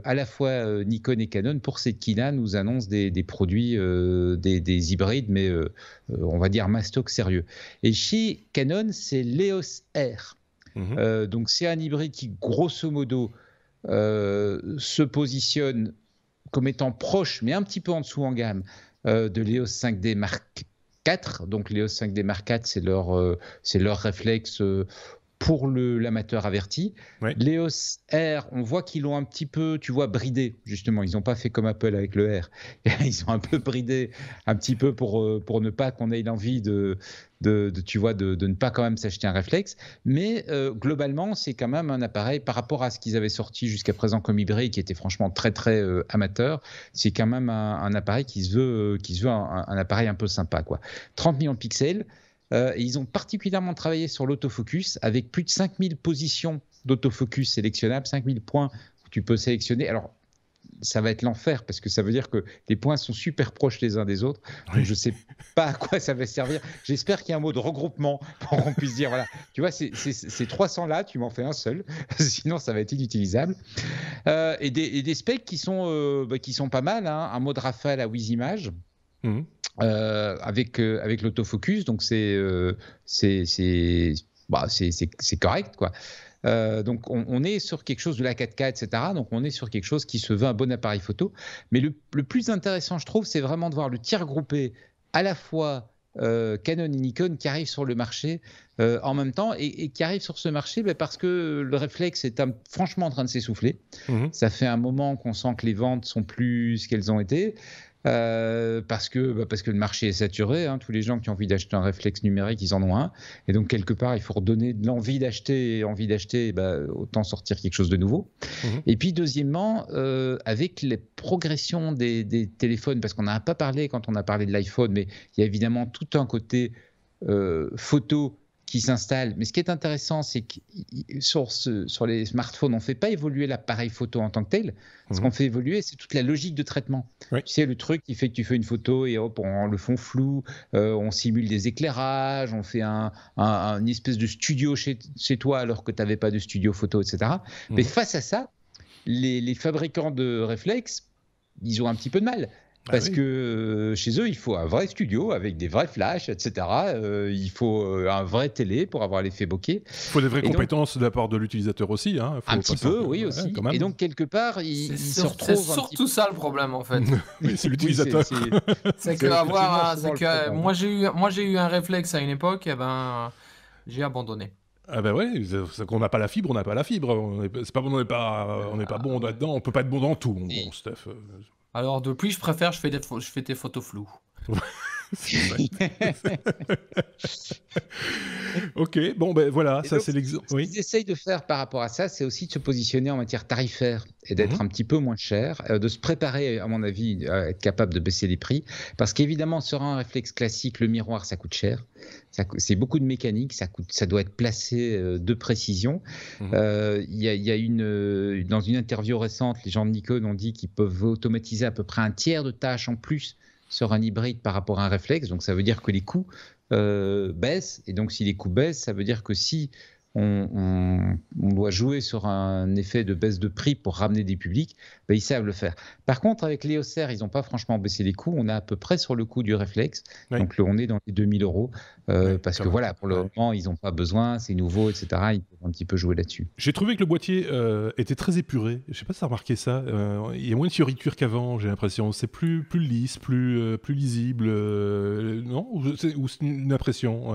à la fois Nikon et Canon pour cette Kina nous annoncent des produits, des hybrides, mais on va dire mastoc sérieux. Et chez Canon, c'est l'EOS R. Donc c'est un hybride qui grosso modo se positionne comme étant proche mais un petit peu en dessous en gamme de l'EOS 5D Mark IV. Donc l'EOS 5D Mark IV, c'est leur réflexe pour l'amateur averti. L'EOS R, on voit qu'ils l'ont un petit peu, tu vois, bridé, justement. Ils n'ont pas fait comme Apple avec le R. Ils ont un peu bridé, un petit peu pour ne pas qu'on ait l'envie de ne pas quand même s'acheter un réflexe. Mais globalement, c'est quand même un appareil, par rapport à ce qu'ils avaient sorti jusqu'à présent comme hybride, qui était franchement très, très amateur, c'est quand même un appareil qui se veut un appareil un peu sympa, quoi. 30 millions de pixels. Et ils ont particulièrement travaillé sur l'autofocus, avec plus de 5000 positions d'autofocus sélectionnables, 5000 points que tu peux sélectionner. Alors, ça va être l'enfer, parce que ça veut dire que les points sont super proches les uns des autres. Donc, je ne sais pas à quoi ça va servir. J'espère qu'il y a un mot de regroupement pour qu'on puisse dire, voilà, tu vois, ces 300-là, tu m'en fais un seul, sinon ça va être inutilisable. Et des specs qui sont pas mal, hein. Un mode rafale à 8 images. Avec l'autofocus, donc c'est correct, quoi. Donc on est sur quelque chose de la 4K, etc. Donc on est sur quelque chose qui se veut un bon appareil photo. Mais le plus intéressant, je trouve, c'est vraiment de voir le tir groupé à la fois Canon et Nikon qui arrivent sur le marché en même temps, et qui arrivent sur ce marché parce que le réflexe est franchement en train de s'essouffler. Ça fait un moment qu'on sent que les ventes sont plus ce qu'elles ont été. Parce que le marché est saturé, hein. Tous les gens qui ont envie d'acheter un réflexe numérique, ils en ont un, et donc quelque part il faut redonner de l'envie d'acheter, autant sortir quelque chose de nouveau. Et puis deuxièmement, avec les progressions des téléphones, parce qu'on n'a pas parlé quand on a parlé de l'iPhone, mais il y a évidemment tout un côté photo qui s'installe. Mais ce qui est intéressant, c'est que sur les smartphones, on ne fait pas évoluer l'appareil photo en tant que tel. Ce qu'on fait évoluer, c'est toute la logique de traitement. Oui. Tu sais, le truc qui fait que tu fais une photo et hop, on rend le fond flou, on simule des éclairages, on fait une espèce de studio chez toi alors que tu n'avais pas de studio photo, etc. Mais face à ça, les fabricants de réflexes, ils ont un petit peu de mal. Parce que chez eux, il faut un vrai studio avec des vrais flashs, etc. Il faut un vrai télé pour avoir l'effet bokeh. Il faut des vraies compétences de la part de l'utilisateur aussi. Hein. Un petit peu, oui, aussi. Et donc, quelque part, il se retrouve... C'est surtout ça le problème, en fait. Oui, c'est l'utilisateur. C'est que moi, j'ai eu un réflexe à une époque, et ben, j'ai abandonné. Ah ben ouais, c'est qu'on n'a pas la fibre, on n'a pas la fibre. C'est pas bon, on n'est pas bon là-dedans, on peut pas être bon dans tout, mon bon Steph. Alors depuis, je préfère, je fais des photos floues. Ok, bon ben voilà, ça c'est l'exemple. Ce qu'ils essayent de faire par rapport à ça, c'est aussi de se positionner en matière tarifaire et d'être un petit peu moins cher, de se préparer, à mon avis, à être capable de baisser les prix, parce qu'évidemment, sur un réflexe classique, le miroir, ça coûte cher. C'est beaucoup de mécanique, ça doit être placé de précision. Il y a dans une interview récente, les gens de Nikon ont dit qu'ils peuvent automatiser à peu près un tiers de tâches en plus sur un hybride par rapport à un réflexe. Donc ça veut dire que les coûts baissent. Et donc si les coûts baissent, ça veut dire que si on doit jouer sur un effet de baisse de prix pour ramener des publics, ben ils savent le faire. Par contre, avec l'EOS R, ils n'ont pas franchement baissé les coûts. On est à peu près sur le coût du réflexe. Oui. Donc on est dans les 2000 €. Parce que voilà, pour le moment, ils n'ont pas besoin, c'est nouveau, etc. Ils peuvent un petit peu jouer là-dessus. J'ai trouvé que le boîtier était très épuré. Je ne sais pas si tu as remarqué ça. Il y a moins de fioritures qu'avant, j'ai l'impression. C'est plus lisse, plus lisible. Non, ou c'est une impression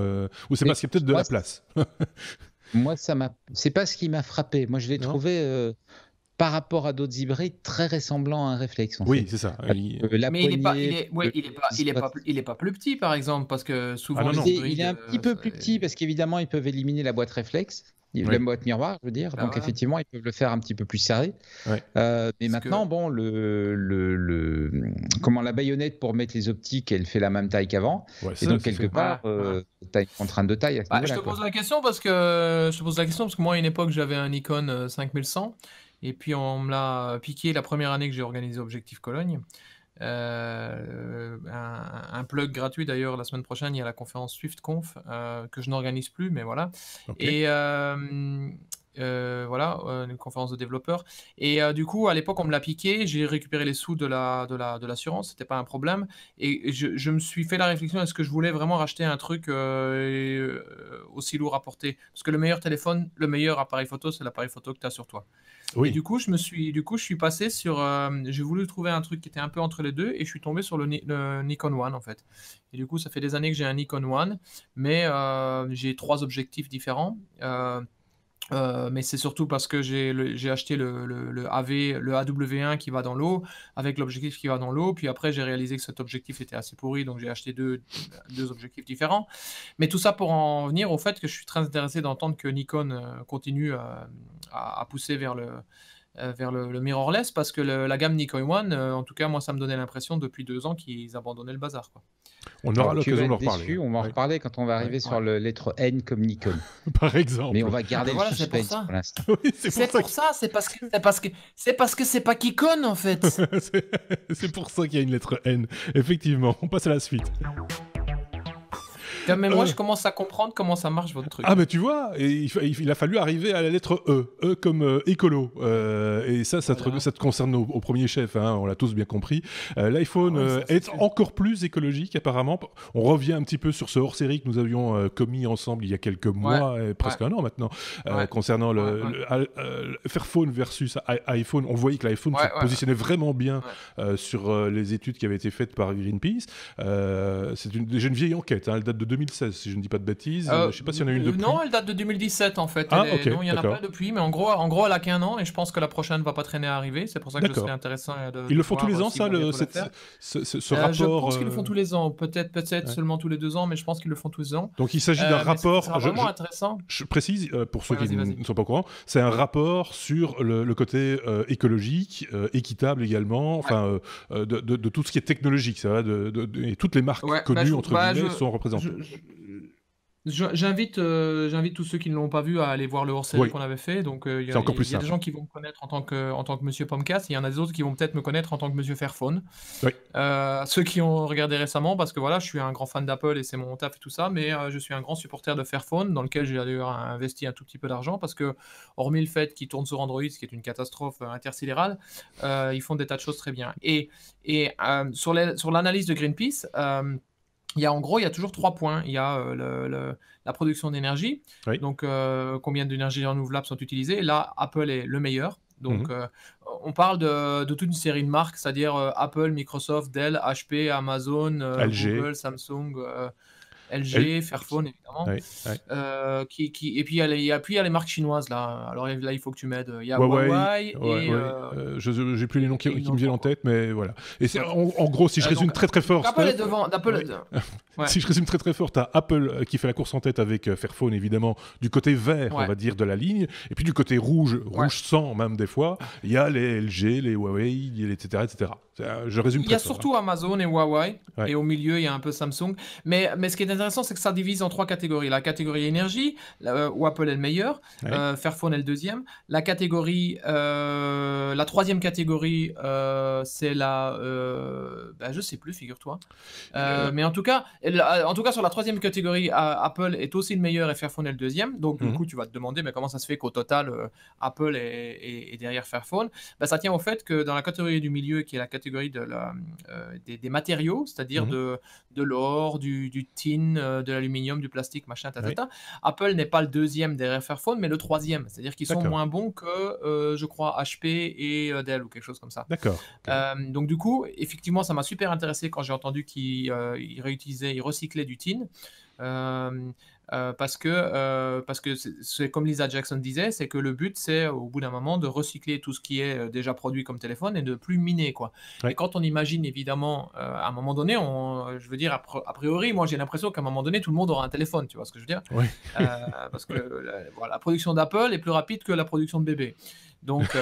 ou c'est parce qu'il y a peut-être de la place. Moi, c'est pas ce qui m'a frappé. Moi, je l'ai trouvé, par rapport à d'autres hybrides, très ressemblant à un réflexe. Oui, c'est ça. Mais il est pas plus petit, par exemple, parce que souvent il est un petit peu plus petit parce qu'évidemment, ils peuvent éliminer la boîte réflexe. La boîte miroir, je veux dire. Donc, effectivement, ils peuvent le faire un petit peu plus serré. Ouais. Mais maintenant, bon, la baïonnette pour mettre les optiques, elle fait la même taille qu'avant. Ouais, et donc, quelque part, tu as une contrainte de taille à ce niveau-là. Je te pose la question parce que moi, à une époque, j'avais un Nikon 5100. Et puis, on me l'a piqué la première année que j'ai organisé Objectif Cologne. Un plug gratuit d'ailleurs la semaine prochaine, il y a la conférence SwiftConf que je n'organise plus, mais voilà. Okay. Et voilà, une conférence de développeurs. Et du coup, à l'époque, on me l'a piqué. J'ai récupéré les sous de l'assurance. C'était pas un problème. Et je me suis fait la réflexion, est-ce que je voulais vraiment racheter un truc aussi lourd à porter? Parce que le meilleur appareil photo, c'est l'appareil photo que tu as sur toi. Oui. Et du coup, je suis passé sur... j'ai voulu trouver un truc qui était un peu entre les deux et je suis tombé sur le Nikon One, en fait. Et du coup, ça fait des années que j'ai un Nikon One, mais j'ai 3 objectifs différents. Mais c'est surtout parce que j'ai acheté le AW1 qui va dans l'eau, avec l'objectif qui va dans l'eau, puis après j'ai réalisé que cet objectif était assez pourri, donc j'ai acheté deux objectifs différents. Mais tout ça pour en venir au fait que je suis très intéressé d'entendre que Nikon continue à pousser vers le mirrorless, parce que la gamme Nikon One, en tout cas moi ça me donnait l'impression depuis 2 ans qu'ils abandonnaient le bazar, quoi. On aura l'occasion d'en reparler. On va en reparler quand on va arriver sur la lettre N comme Nikon. Par exemple. Mais on va garder le suspense pour l'instant. Oui, c'est pour ça, c'est parce que c'est pas Kikon en fait. C'est pour ça qu'il y a une lettre N. Effectivement, on passe à la suite. Mais moi, je commence à comprendre comment ça marche, votre truc. Ah, mais tu vois, il a fallu arriver à la lettre E. E comme écolo. Et ça te concerne au premier chef, hein, on l'a tous bien compris. L'iPhone est encore plus écologique, apparemment. On revient un petit peu sur ce hors-série que nous avions commis ensemble il y a quelques mois, presque un an maintenant, concernant le Fairphone versus iPhone. On voyait que l'iPhone se positionnait vraiment bien sur les études qui avaient été faites par Greenpeace. C'est déjà une vieille enquête, hein, elle date de 2016, si je ne dis pas de bêtises. Je ne sais pas s'il y en a une depuis. Non, elle date de 2017 en fait. Non, il n'y en a pas depuis, mais en gros, elle a qu'un an et je pense que la prochaine ne va pas traîner à arriver. C'est pour ça que ce serait intéressant de Ils le font tous les ans, ça, ce rapport. Je pense qu'ils le font tous les ans, peut-être seulement tous les 2 ans, mais je pense qu'ils le font tous les ans. Donc il s'agit d'un rapport. C'est vraiment intéressant. Je précise, pour ceux qui ne sont pas au courant, c'est un rapport sur le côté écologique, équitable également, enfin, de tout ce qui est technologique, ça va, et toutes les marques connues, entre guillemets, sont représentées. J'invite tous ceux qui ne l'ont pas vu à aller voir le hors-série qu'on avait fait. Donc, il c'est encore plus y a simple. des gens qui vont me connaître en tant que Monsieur Pomcast, et il y en a des autres qui vont peut-être me connaître en tant que Monsieur Fairphone. Oui. Ceux qui ont regardé récemment, parce que voilà, je suis un grand fan d'Apple et c'est mon taf et tout ça, mais je suis un grand supporter de Fairphone, dans lequel j'ai d'ailleurs investi un tout petit peu d'argent, parce que, hormis le fait qu'ils tournent sur Android, ce qui est une catastrophe intersidérale, ils font des tas de choses très bien. Et sur l'analyse de Greenpeace, il y a toujours 3 points. Il y a la production d'énergie, donc combien d'énergie renouvelable sont utilisées. Là, Apple est le meilleur. Donc, on parle de toute une série de marques, c'est-à-dire Apple, Microsoft, Dell, HP, Amazon, Google, Samsung, LG, Fairphone évidemment. Et puis il y a les marques chinoises là. Alors là, il faut que tu m'aides. Il y a Huawei et j'ai plus les noms qui me viennent en tête, mais voilà. Et en gros, si je résume très fort, Apple est devant. Si je résume très fort, t'as Apple qui fait la course en tête avec Fairphone évidemment du côté vert, on va dire, de la ligne, et puis du côté rouge sang même des fois, il y a les LG, les Huawei, etc. Je résume très fort. Il y a surtout Amazon et Huawei, et au milieu il y a un peu Samsung. Mais ce qui est intéressant, c'est que ça divise en 3 catégories. La catégorie énergie, où Apple est le meilleur, Fairphone est le deuxième. La 3e catégorie, c'est la... je sais plus, figure-toi. Mais en tout cas, sur la 3e catégorie, Apple est aussi le meilleur et Fairphone est le deuxième. Donc du coup, tu vas te demander, mais comment ça se fait qu'au total, Apple est derrière Fairphone? Ça tient au fait que dans la catégorie du milieu, qui est la catégorie des matériaux, c'est-à-dire de l'or, du tin, de l'aluminium, du plastique, machin, Apple n'est pas le deuxième derrière Fairphone, mais le 3e. C'est-à-dire qu'ils sont moins bons que, je crois, HP et Dell ou quelque chose comme ça. D'accord. Donc du coup, effectivement, ça m'a super intéressé quand j'ai entendu qu'ils recyclaient du tin. Parce que c'est comme Lisa Jackson disait, c'est que le but c'est au bout d'un moment de recycler tout ce qui est déjà produit comme téléphone et de plus miner quoi. Et quand on imagine évidemment à un moment donné, je veux dire a priori, moi j'ai l'impression qu'à un moment donné tout le monde aura un téléphone, tu vois ce que je veux dire? Parce que la production d'Apple est plus rapide que la production de bébé. Donc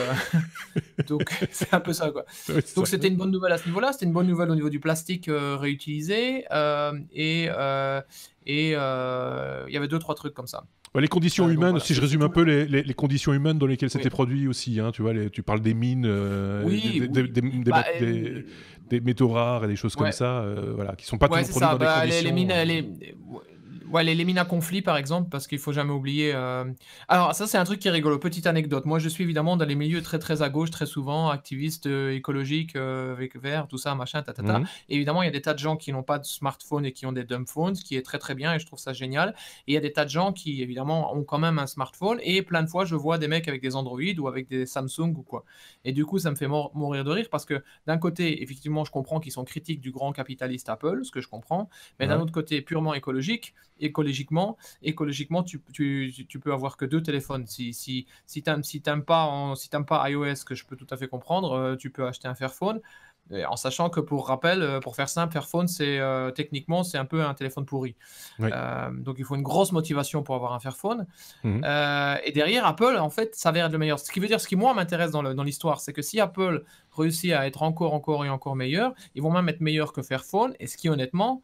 c'est un peu ça quoi. Donc c'était une bonne nouvelle à ce niveau-là, c'était une bonne nouvelle au niveau du plastique réutilisé et il y avait 2-3 trucs comme ça. Les conditions humaines, si je résume un peu les conditions humaines dans lesquelles c'était produit aussi, hein, tu vois, tu parles des mines, des métaux rares et des choses comme ça, qui sont pas toujours produits dans des conditions... Les mines à conflit, par exemple, parce qu'il faut jamais oublier... Alors, ça, c'est un truc qui est rigolo. Petite anecdote. Moi, je suis évidemment dans les milieux très, très à gauche, très souvent, activiste écologique, avec vert, tout ça, machin, Et évidemment, il y a des tas de gens qui n'ont pas de smartphone et qui ont des dumb phones, ce qui est très, très bien, et je trouve ça génial. Et il y a des tas de gens qui, évidemment, ont quand même un smartphone, et plein de fois, je vois des mecs avec des Android ou avec des Samsung ou quoi. Et du coup, ça me fait mourir de rire, parce que d'un côté, effectivement, je comprends qu'ils sont critiques du grand capitaliste Apple, ce que je comprends, mais d'un autre côté, purement écologiquement, tu peux avoir que 2 téléphones. Si t'aimes pas iOS, que je peux tout à fait comprendre, tu peux acheter un Fairphone, en sachant que pour rappel, pour faire simple, Fairphone techniquement c'est un peu un téléphone pourri. Donc il faut une grosse motivation pour avoir un Fairphone. Et derrière Apple, en fait, ça va être le meilleur. Ce qui moi m'intéresse dans l'histoire, c'est que si Apple réussit à être encore meilleur, ils vont même être meilleurs que Fairphone, et ce qui honnêtement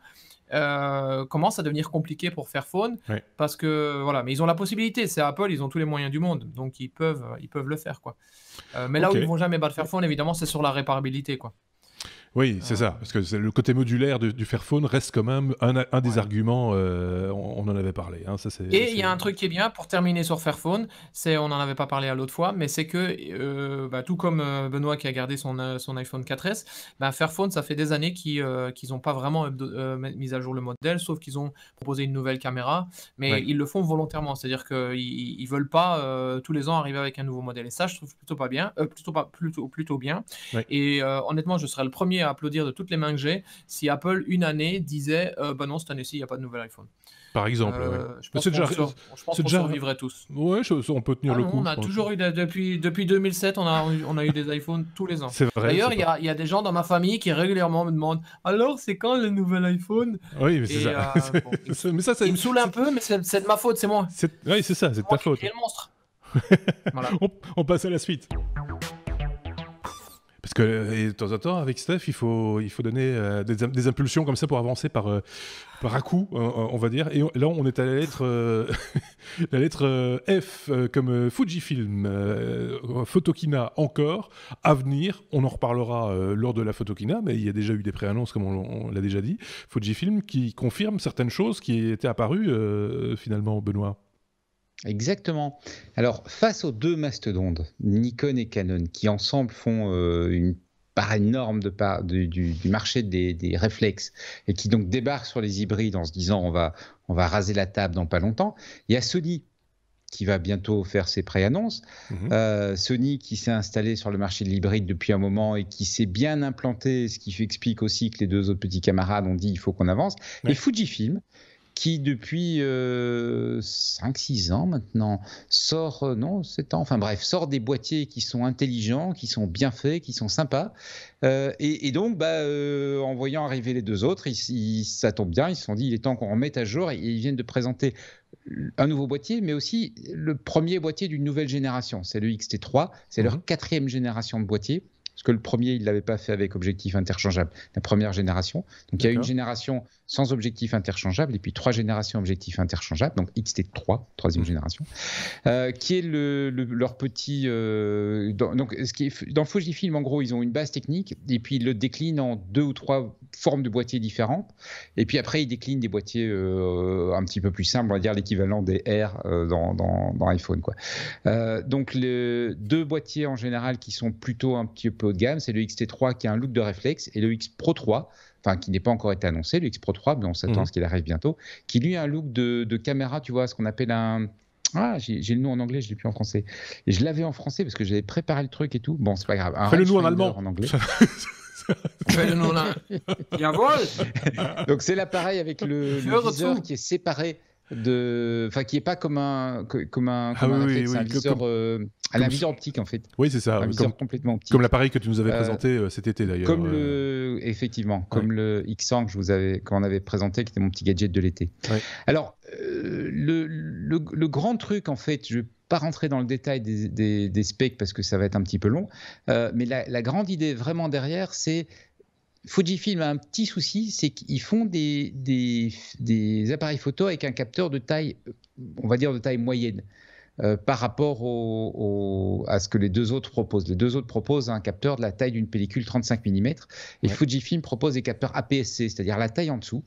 commence à devenir compliqué pour Fairphone, parce que voilà, mais ils ont la possibilité, c'est Apple, ils ont tous les moyens du monde, donc ils peuvent le faire quoi. Mais là où ils vont jamais battre Fairphone, évidemment, c'est sur la réparabilité quoi. Oui, c'est ça, parce que le côté modulaire du Fairphone reste quand même un des arguments, on en avait parlé. Hein, et il y a un truc qui est bien, pour terminer sur Fairphone, on n'en avait pas parlé à l'autre fois, mais c'est que, tout comme Benoît qui a gardé son iPhone 4S, Fairphone, ça fait des années qu'ils n'ont pas vraiment mis à jour le modèle, sauf qu'ils ont proposé une nouvelle caméra, mais ils le font volontairement, c'est-à-dire qu'ils ne veulent pas tous les ans arriver avec un nouveau modèle, et ça, je trouve plutôt bien. Et honnêtement, je serais le premier à applaudir de toutes les mains que j'ai si Apple une année disait non, cette année-ci il n'y a pas de nouvel iPhone. Par exemple, je pense qu'on survivrait tous. Ouais, on peut tenir le coup. On a toujours eu depuis 2007, on a eu des iPhones tous les ans. C'est vrai. D'ailleurs, il y a des gens dans ma famille qui régulièrement me demandent alors c'est quand le nouvel iPhone? Oui, mais c'est ça. Mais ça, il me saoule un peu, mais c'est de ma faute, c'est moi. Oui, c'est ça, c'est de ta faute. C'est le monstre. Voilà. On passe à la suite. Parce que et de temps en temps, avec Steph, il faut donner des impulsions comme ça pour avancer par à-coup, on va dire. Et là, on est à la lettre F comme Fujifilm, Photokina encore, à venir. On en reparlera lors de la Photokina, mais il y a déjà eu des préannonces, comme on l'a déjà dit. Fujifilm qui confirme certaines choses qui étaient apparues finalement, Benoît. Exactement. Alors, face aux deux mastodontes, Nikon et Canon, qui ensemble font une part énorme du marché des réflexes et qui donc débarquent sur les hybrides en se disant on va raser la table dans pas longtemps, il y a Sony qui va bientôt faire ses préannonces. Sony qui s'est installé sur le marché de l'hybride depuis un moment et qui s'est bien implanté, ce qui explique aussi que les deux autres petits camarades ont dit il faut qu'on avance. Ouais. Et Fujifilm, qui depuis 5-6 ans maintenant sort, non 7 ans, enfin bref, sort des boîtiers qui sont intelligents, qui sont bien faits, qui sont sympas. Et donc, en voyant arriver les deux autres, ça tombe bien, ils se sont dit il est temps qu'on remette à jour et ils viennent de présenter un nouveau boîtier, mais aussi le premier boîtier d'une nouvelle génération. C'est le XT3, c'est leur 4e génération de boîtier. Parce que le premier, il ne l'avait pas fait avec objectif interchangeable, la première génération. Donc, il y a une génération sans objectif interchangeable et puis 3 générations objectifs interchangeables, donc XT3, 3e génération, qui est leur petit... donc, dans Fujifilm, en gros, ils ont une base technique et puis ils le déclinent en 2 ou 3 formes de boîtiers différentes. Et puis après, ils déclinent des boîtiers un petit peu plus simples, on va dire l'équivalent des R dans iPhone, quoi. Donc, les 2 boîtiers en général qui sont plutôt un petit peu haut de gamme, c'est le XT3 qui a un look de réflexe et le X Pro 3, enfin qui n'est pas encore été annoncé, le X Pro 3, mais on s'attend à ce qu'il arrive bientôt, qui lui a un look de caméra, tu vois, ce qu'on appelle un... Ah, j'ai le nom en anglais, je ne l'ai plus en français. Et je l'avais en français parce que j'avais préparé le truc et tout. Bon, c'est pas grave. Fais le nous en allemand. En anglais. Fais le nous là. Jawohl. Donc c'est l'appareil avec le viseur qui est séparé enfin qui est pas comme un réflexe, un viseur, un viseur optique en fait. Oui, c'est ça. Un viseur complètement optique. Comme l'appareil que tu nous avais présenté cet été d'ailleurs. Comme effectivement, comme le X100 qu'on avait présenté, qui était mon petit gadget de l'été. Ouais. Alors le grand truc en fait, je vais pas rentrer dans le détail des specs parce que ça va être un petit peu long, mais la grande idée vraiment derrière, c'est Fujifilm a un petit souci, c'est qu'ils font des appareils photo avec un capteur de taille, on va dire de taille moyenne, par rapport à ce que les deux autres proposent. Les deux autres proposent un capteur de la taille d'une pellicule 35 mm et Fujifilm propose des capteurs APS-C, c'est-à-dire la taille en dessous.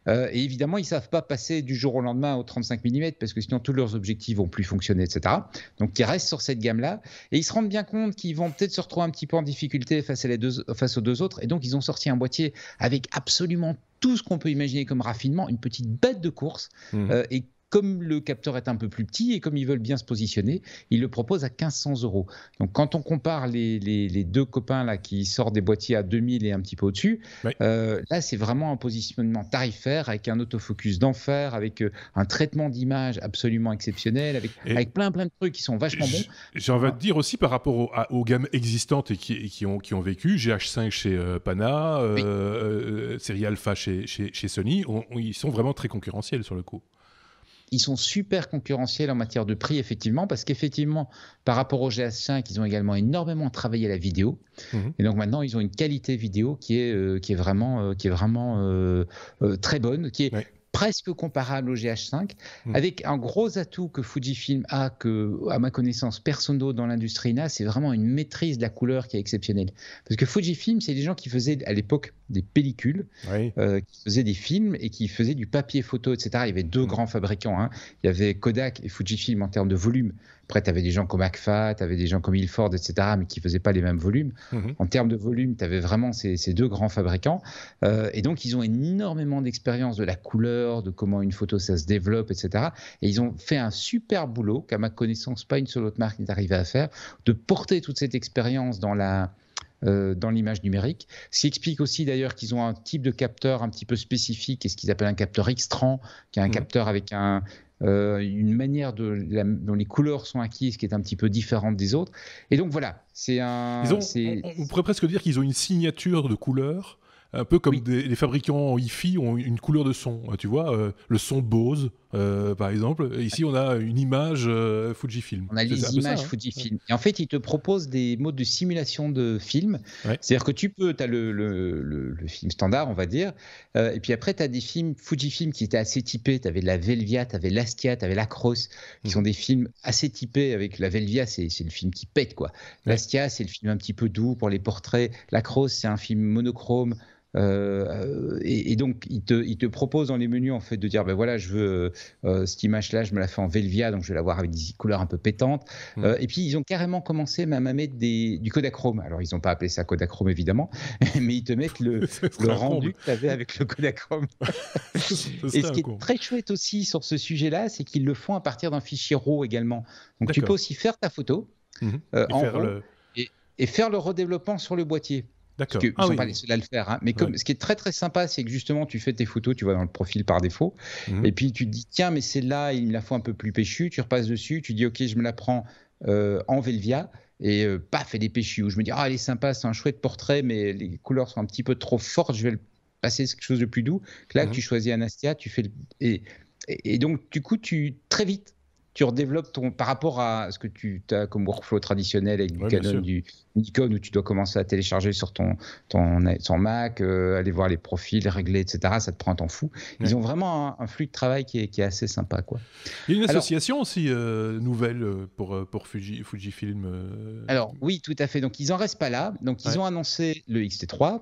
Et évidemment, ils ne savent pas passer du jour au lendemain au 35 mm parce que sinon tous leurs objectifs vont plus fonctionner, etc. Donc, ils restent sur cette gamme-là et ils se rendent bien compte qu'ils vont peut-être se retrouver un petit peu en difficulté face aux deux autres. Et donc, ils ont sorti un boîtier avec absolument tout ce qu'on peut imaginer comme raffinement, une petite bête de course. Et comme le capteur est un peu plus petit et comme ils veulent bien se positionner, ils le proposent à 1 500 €. Donc, quand on compare les deux copains là, qui sortent des boîtiers à 2000 et un petit peu au-dessus, là, c'est vraiment un positionnement tarifaire avec un autofocus d'enfer, avec un traitement d'image absolument exceptionnel, avec plein de trucs qui sont vachement bons. J'ai envie de dire aussi par rapport aux gammes existantes et qui ont vécu, GH5 chez Pana, série Alpha chez Sony, ils sont vraiment très concurrentiels sur le coup. Ils sont super concurrentiels en matière de prix, effectivement, parce qu'effectivement, par rapport au GH5, ils ont également énormément travaillé la vidéo. Et donc maintenant, ils ont une qualité vidéo qui est vraiment très bonne, qui est presque comparable au GH5, avec un gros atout que Fujifilm a, que, à ma connaissance, personne d'autre dans l'industrie n'a, c'est vraiment une maîtrise de la couleur qui est exceptionnelle. Parce que Fujifilm, c'est des gens qui faisaient à l'époque des pellicules, qui faisaient des films et qui faisaient du papier photo, etc. Il y avait deux grands fabricants, hein. Il y avait Kodak et Fujifilm en termes de volume. Après, tu avais des gens comme Agfa, tu avais des gens comme Ilford, etc., mais qui ne faisaient pas les mêmes volumes. En termes de volume, tu avais vraiment ces deux grands fabricants. Et donc, ils ont énormément d'expérience de la couleur, de comment une photo, ça se développe, etc. Et ils ont fait un super boulot, qu'à ma connaissance, pas une seule autre marque n'est arrivée à faire, de porter toute cette expérience dans l'image numérique. Ce qui explique aussi d'ailleurs qu'ils ont un type de capteur un petit peu spécifique, et ce qu'ils appellent un capteur X-Trans, qui est un capteur avec une manière dont les couleurs sont acquises qui est un petit peu différente des autres. Et donc voilà, on pourrait presque dire qu'ils ont une signature de couleur, un peu comme les fabricants hi-fi ont une couleur de son. Tu vois, le son Bose, par exemple. Ici, on a une image Fujifilm. On a les images Fujifilm. Et en fait, ils te proposent des modes de simulation de film. Ouais. C'est-à-dire que tu as le film standard, on va dire. Et puis après, tu as des films Fujifilm qui étaient assez typés. Tu avais la Velvia, tu avais l'Astia, tu avais l'Acros, qui sont des films assez typés. Avec la Velvia, c'est le film qui pète, quoi. Ouais. L'Astia, c'est le film un petit peu doux pour les portraits. L'Acros, c'est un film monochrome. Et donc, il te propose dans les menus en fait de dire ben voilà, je veux cette image-là, je me la fais en Velvia, donc je vais la voir avec des couleurs un peu pétantes. Et puis, ils ont carrément commencé même à mettre du Kodachrome. Alors, ils n'ont pas appelé ça Kodachrome évidemment, mais ils te mettent le rendu que tu avais avec le Kodachrome. Et ce qui est très chouette aussi sur ce sujet-là, c'est qu'ils le font à partir d'un fichier RAW également. Donc, tu peux aussi faire ta photo en RAW et faire le redéveloppement sur le boîtier. D'accord. Parce qu'ils ne sont pas les seuls à le faire. Hein. Mais ce qui est très très sympa, c'est que justement, tu fais tes photos, tu vas dans le profil par défaut. Et puis tu te dis, tiens, mais celle-là, il me la faut un peu plus péchue. Tu repasses dessus, tu dis, OK, je me la prends en Velvia. Et paf, elle est péchue. Ou je me dis, elle est sympa, c'est un chouette portrait, mais les couleurs sont un petit peu trop fortes. Je vais le passer quelque chose de plus doux. Là, tu choisis un Astia, tu fais et donc, du coup, très vite, tu redéveloppes par rapport à ce que tu as comme workflow traditionnel avec du Canon, du Nikon, où tu dois commencer à télécharger sur ton Mac, aller voir les profils, régler, etc. Ça te prend un temps fou. Ils ont vraiment un flux de travail qui est assez sympa, quoi. Il y a une association aussi nouvelle pour Fujifilm. Alors oui, tout à fait. Donc ils n'en restent pas là. Donc ils ont annoncé le X-T3.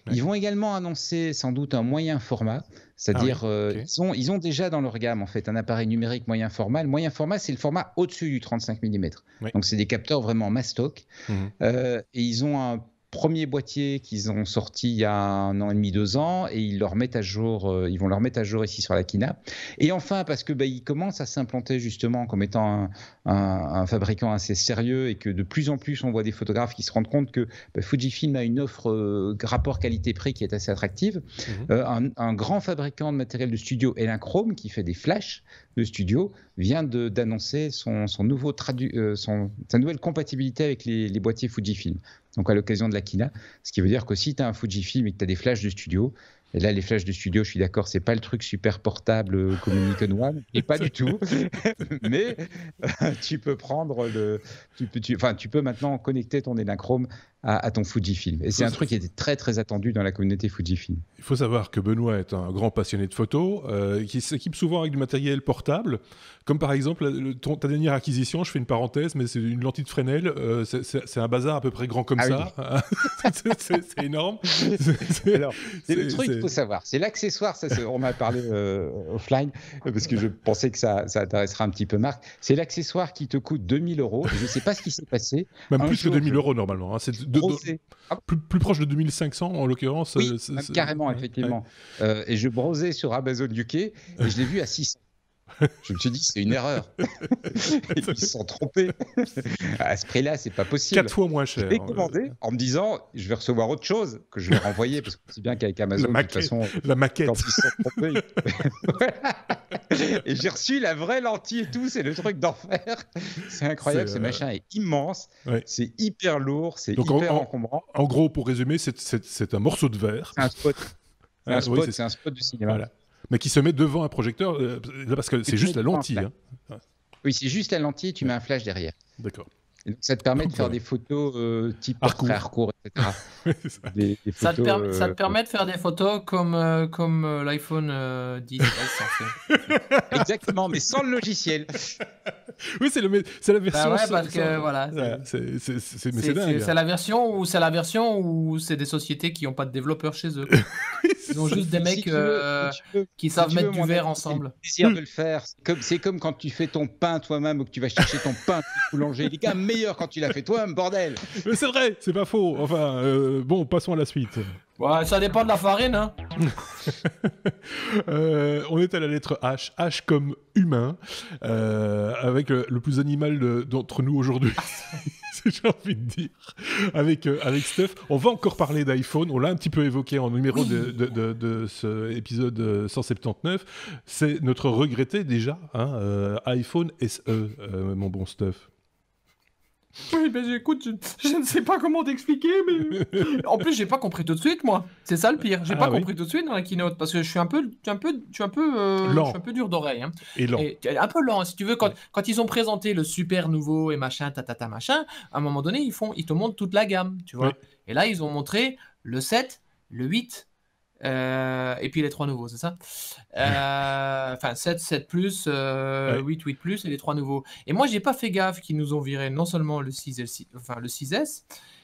Ils vont également annoncer sans doute un moyen format. C'est-à-dire, ils ont déjà dans leur gamme en fait un appareil numérique moyen format. Le moyen format, c'est le format au-dessus du 35 mm. Donc, c'est des capteurs vraiment mastoc. Et ils ont un premier boîtier qu'ils ont sorti il y a 1 an et demi, 2 ans, et ils vont leur mettre à jour ici sur la Kina. Et enfin, parce que ils commencent à s'implanter justement comme étant un fabricant assez sérieux, et que de plus en plus on voit des photographes qui se rendent compte que Fujifilm a une offre rapport qualité-prix qui est assez attractive. Un grand fabricant de matériel de studio, Elinchrom, qui fait des flashs de studio, vient d'annoncer sa nouvelle compatibilité avec les boîtiers Fujifilm. Donc à l'occasion de la Kina, ce qui veut dire que si tu as un Fujifilm et que tu as des flashs de studio, et là les flashs de studio, je suis d'accord, c'est pas le truc super portable comme le Nikon One, et pas du tout, mais tu peux prendre tu peux maintenant connecter ton Elinchrom à ton Fujifilm. Et c'est un truc qui était très très attendu dans la communauté Fujifilm. Il faut savoir que Benoît est un grand passionné de photos, qui s'équipe souvent avec du matériel portable, comme par exemple ta dernière acquisition, je fais une parenthèse, mais c'est une lentille de Fresnel, c'est un bazar à peu près grand comme ça. Oui. c'est énorme. Alors, c'est le truc qu'il faut savoir. C'est l'accessoire, on a parlé offline, parce que je pensais que ça intéressera un petit peu Marc. C'est l'accessoire qui te coûte 2 000 €. Je ne sais pas ce qui s'est passé. Même plus que 2 000 € normalement. Hein. C'est plus proche de 2 500 en l'occurrence. Oui, carrément, effectivement. Et je browsais sur Amazon UK et je l'ai vu à 600. Je me suis dit, c'est une erreur. Ils se sont trompés. À ce prix-là, c'est pas possible. 4 fois moins cher. Je l'ai commandé en me disant, je vais recevoir autre chose que je vais renvoyer, parce que c'est bien qu'avec Amazon, de toute façon, la maquette. Quand ils se sont trompés. Et j'ai reçu la vraie lentille et tout. C'est le truc d'enfer. C'est incroyable. Ce machin est immense. Ouais. C'est hyper lourd. C'est hyper encombrant. En gros, pour résumer, c'est un morceau de verre. C'est un spot. C'est un spot de cinéma. Voilà. Mais qui se met devant un projecteur, parce que c'est juste la lentille. Hein. Oui, c'est juste la lentille, tu mets un flash derrière. D'accord. Et donc, ça te permet de faire des photos type portrait Harcourt, etc. Des photos, ça te permet de faire des photos comme l'iPhone 10S en fait. Exactement, mais sans le logiciel. Oui, c'est la version. Ouais, parce que voilà. C'est la version où c'est des sociétés qui n'ont pas de développeurs chez eux. Ils ont juste des mecs qui savent mettre du verre ensemble. C'est le plaisir de le faire. C'est comme quand tu fais ton pain toi-même ou que tu vas chercher ton pain au boulanger. Il est quand même meilleur quand tu l'as fait toi-même, bordel. Mais c'est vrai, c'est pas faux. Enfin, bon, passons à la suite. Ouais, ça dépend de la farine, hein. On est à la lettre H, H comme humain, avec le plus animal d'entre nous aujourd'hui. J'ai envie de dire, avec Steph. On va encore parler d'iPhone, on l'a un petit peu évoqué en numéro de ce épisode 179. C'est notre regretté déjà, iPhone SE, mon bon Steph. Oui, ben écoute, je ne sais pas comment t'expliquer, mais en plus, j'ai pas compris tout de suite, moi. C'est ça le pire. J'ai pas compris tout de suite dans la keynote parce que je suis un peu dur d'oreille. Hein. Et lent. Et un peu lent, si tu veux. Quand ils ont présenté le super nouveau et machin, machin, à un moment donné, ils te montrent toute la gamme, tu vois. Et là, ils ont montré le 7, le 8. Et puis les 3 nouveaux, c'est ça? Enfin, 7, 7 plus, 8, 8 plus et les 3 nouveaux. Et moi, j'ai pas fait gaffe qu'ils nous ont viré non seulement le 6 et le 6S,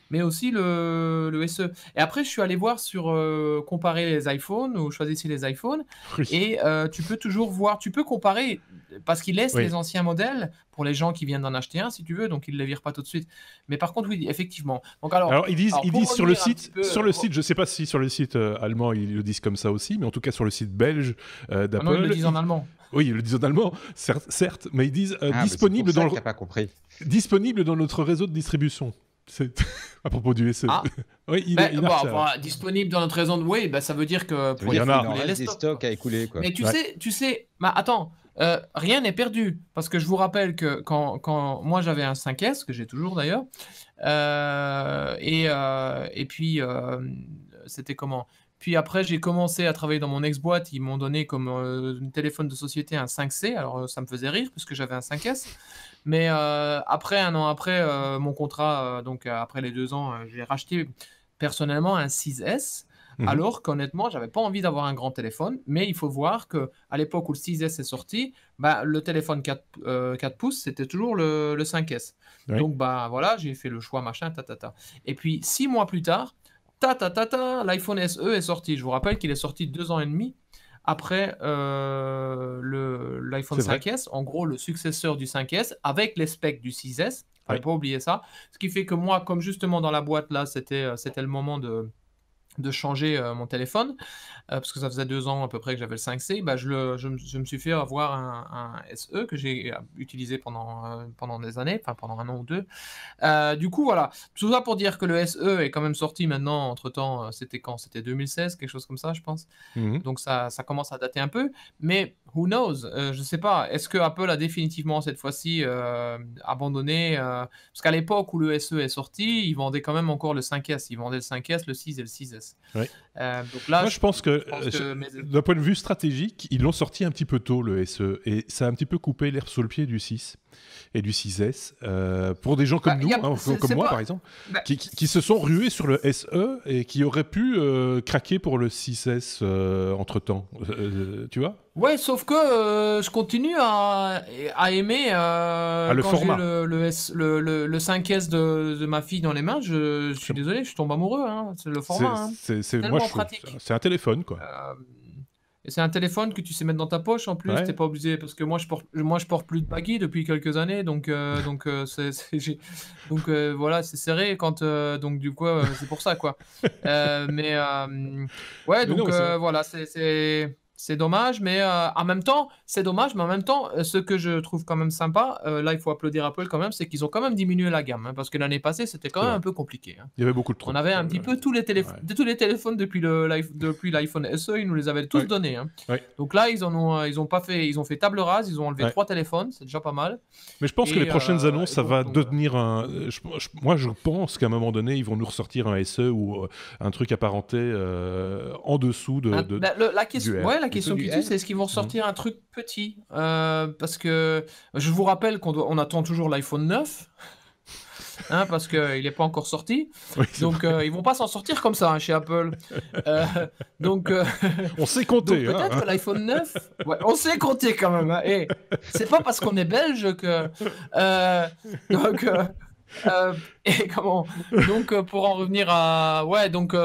mais aussi le SE. Et après, je suis allé voir sur comparer les iPhones ou choisissez les iPhones. Et tu peux toujours voir, tu peux comparer parce qu'ils laissent les anciens modèles pour les gens qui viennent d'en acheter un, si tu veux, donc ils ne les virent pas tout de suite. Mais par contre, oui, effectivement. Donc, alors ils disent sur le site, je ne sais pas si sur le site allemand ils le disent comme ça aussi, mais en tout cas sur le site belge d'Apple. Non, ils le disent en allemand. Oui, ils le disent en allemand, certes, mais ils disent disponible dans disponible dans notre réseau de distribution. C'est à propos du SE. Ah. Oui, disponible dans notre réseau de... Oui, ça veut dire que pour il reste des stocks à écouler. Quoi. Mais tu sais, attends, rien n'est perdu. Parce que je vous rappelle que quand moi j'avais un 5S, que j'ai toujours d'ailleurs, et puis c'était comment? Puis après, j'ai commencé à travailler dans mon ex-boîte. Ils m'ont donné comme téléphone de société un 5C. Alors, ça me faisait rire parce que j'avais un 5S. Mais après, un an après mon contrat, donc après les 2 ans, j'ai racheté personnellement un 6S. Alors qu'honnêtement, j'avais pas envie d'avoir un grand téléphone. Mais il faut voir qu'à l'époque où le 6S est sorti, le téléphone 4 pouces, c'était toujours le 5S. Oui. Donc, voilà, j'ai fait le choix, machin, Et puis, 6 mois plus tard, l'iPhone SE est sorti. Je vous rappelle qu'il est sorti 2 ans et demi après l'iPhone 5S, en gros le successeur du 5S, avec les specs du 6S. Fallait pas oublier ça. Ce qui fait que moi, comme justement dans la boîte là, c'était le moment de changer mon téléphone, parce que ça faisait 2 ans à peu près que j'avais le 5C, je me suis fait avoir un SE que j'ai utilisé pendant des années, enfin pendant 1 an ou 2. Du coup, voilà. Tout ça pour dire que le SE est quand même sorti maintenant, entre-temps, c'était quand? C'était 2016, quelque chose comme ça, je pense. Donc ça commence à dater un peu, mais who knows? Je sais pas. Est-ce que Apple a définitivement cette fois-ci abandonné parce qu'à l'époque où le SE est sorti, ils vendaient quand même encore le 5S. Ils vendaient le 5S, le 6 et le 6S. Oui. Donc là, moi, je pense que d'un point de vue stratégique, ils l'ont sorti un petit peu tôt, le SE, et ça a un petit peu coupé l'herbe sous le pied du 6 et du 6S. Pour des gens comme nous, comme moi par exemple, qui se sont rués sur le SE et qui auraient pu craquer pour le 6S entre-temps. Tu vois? Ouais, sauf que je continue à aimer le quand format. j'ai le 5S de ma fille dans les mains, je suis désolé, je tombe amoureux. Hein. C'est le format. C'est tellement pratique. C'est un téléphone, quoi. Et c'est un téléphone que tu sais mettre dans ta poche en plus, t'es pas obligé, parce que moi je porte plus de baggy depuis quelques années, donc voilà, c'est serré quand donc du coup c'est pour ça quoi. Voilà, c'est dommage, mais en même temps, ce que je trouve quand même sympa, là il faut applaudir Apple quand même, c'est qu'ils ont quand même diminué la gamme, hein, parce que l'année passée c'était quand même un peu compliqué. Hein. Il y avait beaucoup de trucs. On avait un petit peu tous les téléphones depuis l'iPhone SE, ils nous les avaient tous donnés. Hein. Donc là ils ont fait table rase, ils ont enlevé 3 téléphones, c'est déjà pas mal. Mais je pense que les prochaines annonces, ça va devenir moi je pense qu'à un moment donné ils vont nous ressortir un SE ou un truc apparenté en dessous la question qui tue, c'est est-ce qu'ils vont sortir un truc petit parce que je vous rappelle qu'on attend toujours l'iPhone 9 hein, parce qu'il n'est pas encore sorti. Oui, donc ils vont pas s'en sortir comme ça hein, chez Apple. On sait compter. Donc, peut-être que l'iPhone 9... Ouais, on sait compter quand même. Hein, et c'est pas parce qu'on est belge que... et comment donc pour en revenir à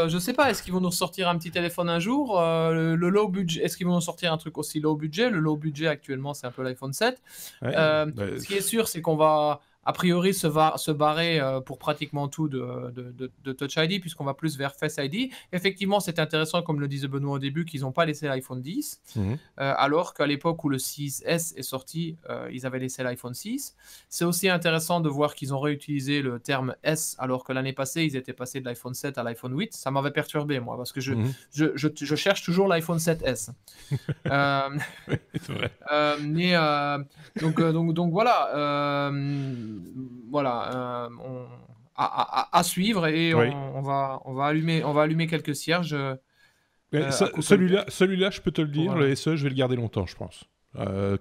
je sais pas, est-ce qu'ils vont nous sortir un petit téléphone un jour, le low budget, est-ce qu'ils vont nous sortir un truc aussi low budget? Le low budget actuellement c'est un peu l'iPhone 7. Ce qui est sûr c'est qu'on va a priori se barrer pour pratiquement tout de Touch ID, puisqu'on va plus vers Face ID. Effectivement, c'est intéressant, comme le disait Benoît au début, qu'ils n'ont pas laissé l'iPhone 10, alors qu'à l'époque où le 6S est sorti, ils avaient laissé l'iPhone 6. C'est aussi intéressant de voir qu'ils ont réutilisé le terme S, alors que l'année passée, ils étaient passés de l'iPhone 7 à l'iPhone 8. Ça m'avait perturbé, moi, parce que je cherche toujours l'iPhone 7S. C'est vrai. Donc voilà... voilà, à suivre et on va allumer quelques cierges. Celui-là, je peux te le dire, le SE, je vais le garder longtemps, je pense.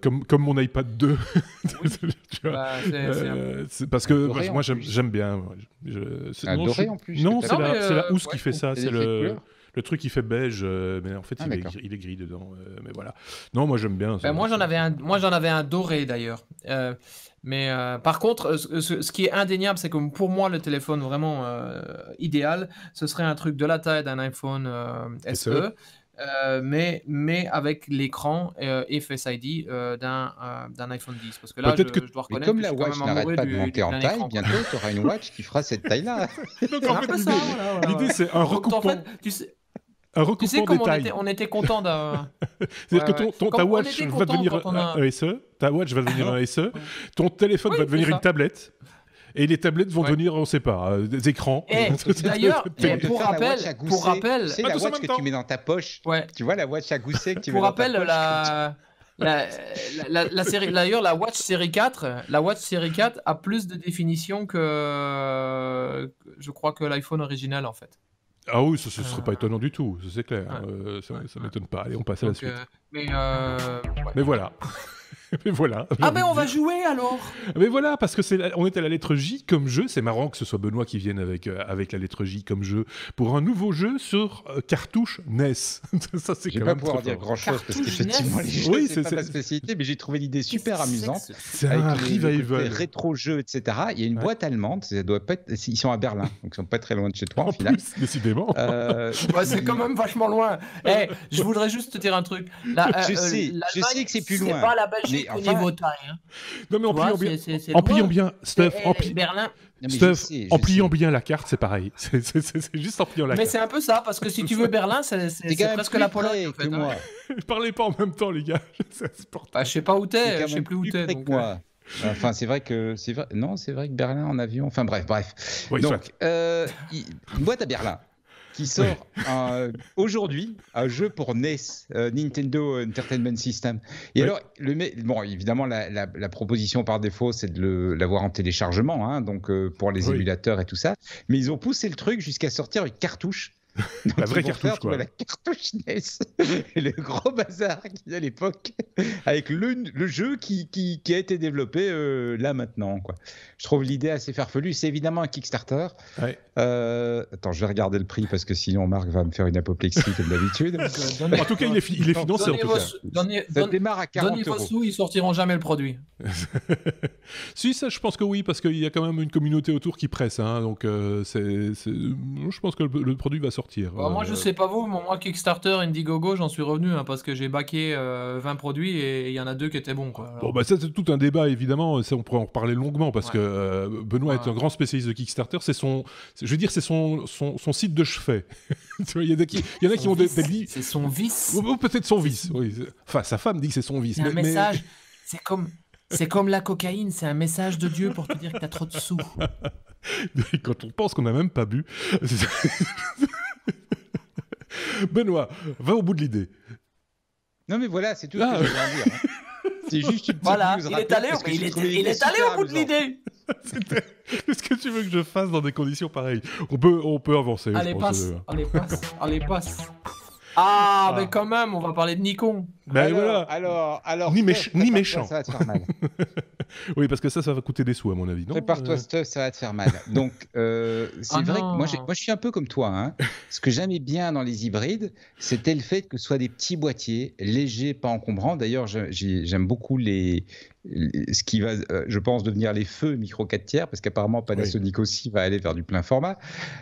Comme mon iPad 2. Tu vois, c'est parce que moi j'aime bien. Doré en plus. Non, c'est la housse qui fait ça. C'est le truc qui fait beige, mais en fait il est gris dedans. Mais voilà. Non, moi j'aime bien. Moi j'en avais un doré d'ailleurs. Mais par contre, ce qui est indéniable, c'est que pour moi le téléphone vraiment idéal, ce serait un truc de la taille d'un iPhone SE. Mais avec l'écran et Face ID d'un iPhone 10. Parce que là, je dois reconnaître comme la Watch n'arrête pas de monter en taille, bientôt tu auras une Watch qui fera cette taille-là. Donc en fait, l'idée c'est un recoupement. En fait, tu sais comme on était content d'un... C'est-à-dire que ta Watch va devenir un SE, ta Watch va devenir un SE, ton téléphone va devenir une tablette. Et les tablettes vont devenir, on ne sait pas, des écrans. Et d'ailleurs, pour rappel, c'est la watch que tu mets dans ta poche. Ouais. Tu vois la watch à gousset que tu mets dans ta poche. La série, d'ailleurs, la Watch Série 4 a plus de définition que je crois que l'iPhone original en fait. Ah oui, ça ne serait pas étonnant du tout, c'est clair. Ça m'étonne pas. Allez, on passe à la suite. Mais voilà. Mais voilà. Mais on va jouer alors. Mais voilà, parce que on est à la lettre J comme jeu. C'est marrant que ce soit Benoît qui vienne avec la lettre J comme jeu pour un nouveau jeu sur cartouche NES. Ça, c'est quand même pas pouvoir dire grand-chose parce qu'effectivement les jeux c'est pas ma spécialité, mais j'ai trouvé l'idée super amusante. C'est un revival. Rétro-jeux, etc. Il y a une boîte allemande. Ça doit pas être... Ils sont à Berlin, donc ils sont pas très loin de chez toi en final. Plus, décidément. C'est quand même vachement loin. Je voudrais juste te dire un truc. Je sais que c'est plus loin. C'est pas la Belgique au niveau taille. Non mais en pliant bien, Steph, en pliant bien la carte, c'est pareil. C'est juste en pliant la carte. Mais c'est un peu ça, parce que si tu veux Berlin, c'est presque la Pologne. En fait, moi. Parlez pas en même temps, les gars. Je sais pas où t'es, je sais plus où t'es. Enfin, c'est vrai que Berlin en avion. Enfin bref. Oui, donc, une boîte à Berlin qui sort aujourd'hui un jeu pour NES, Nintendo Entertainment System. Et alors, évidemment, la proposition par défaut, c'est de l'avoir en téléchargement, hein, donc pour les émulateurs et tout ça. Mais ils ont poussé le truc jusqu'à sortir une cartouche. Donc, la vraie cartouche, quoi. La cartouche NES, le gros bazar qu'il y a à l'époque, avec le jeu qui a été développé là maintenant, quoi. Je trouve l'idée assez farfelue. C'est évidemment un Kickstarter. Ouais. Attends, je vais regarder le prix parce que sinon Marc va me faire une apoplexie comme d'habitude. En tout cas, il est financé. Ça démarre à 40 €. Donnez vos sous, ils sortiront jamais le produit. Si, ça, je pense que oui, parce qu'il y a quand même une communauté autour qui presse. Hein, donc, je pense que le produit va sortir. Moi, je sais pas vous, mais moi, Kickstarter, Indiegogo, j'en suis revenu parce que j'ai backé 20 produits et il y en a 2 qui étaient bons. Quoi. Bon, ça, c'est tout un débat, évidemment. Ça, on pourrait en reparler longuement parce que Benoît est un grand spécialiste de Kickstarter. C'est son site de chevet. Il y en a qui ont des livres. C'est son vice. Ou peut-être son vice. Oui. Enfin, sa femme dit que c'est son vice. C'est un message. C'est comme la cocaïne, c'est un message de Dieu pour te dire que t'as trop de sous. Quand on pense qu'on n'a même pas bu. Benoît, va au bout de l'idée. Non mais voilà, c'est tout ce que je veux dire. Hein. C'est juste une petite news il est allé au bout de l'idée. Qu'est-ce que tu veux que je fasse dans des conditions pareilles ? On peut avancer. Allez, passe. Mais quand même, on va parler de Nikon. Alors, ni méchant. Ça va te faire mal. Oui, parce que ça va coûter des sous, à mon avis. Prépare-toi, Stuff, ça va te faire mal. Donc, c'est vrai que moi, je suis un peu comme toi. Hein. Ce que j'aimais bien dans les hybrides, c'était le fait que ce soit des petits boîtiers, légers, pas encombrants. D'ailleurs, j'aime beaucoup ce qui va, je pense, devenir les feux micro 4 tiers, parce qu'apparemment Panasonic aussi va aller vers du plein format.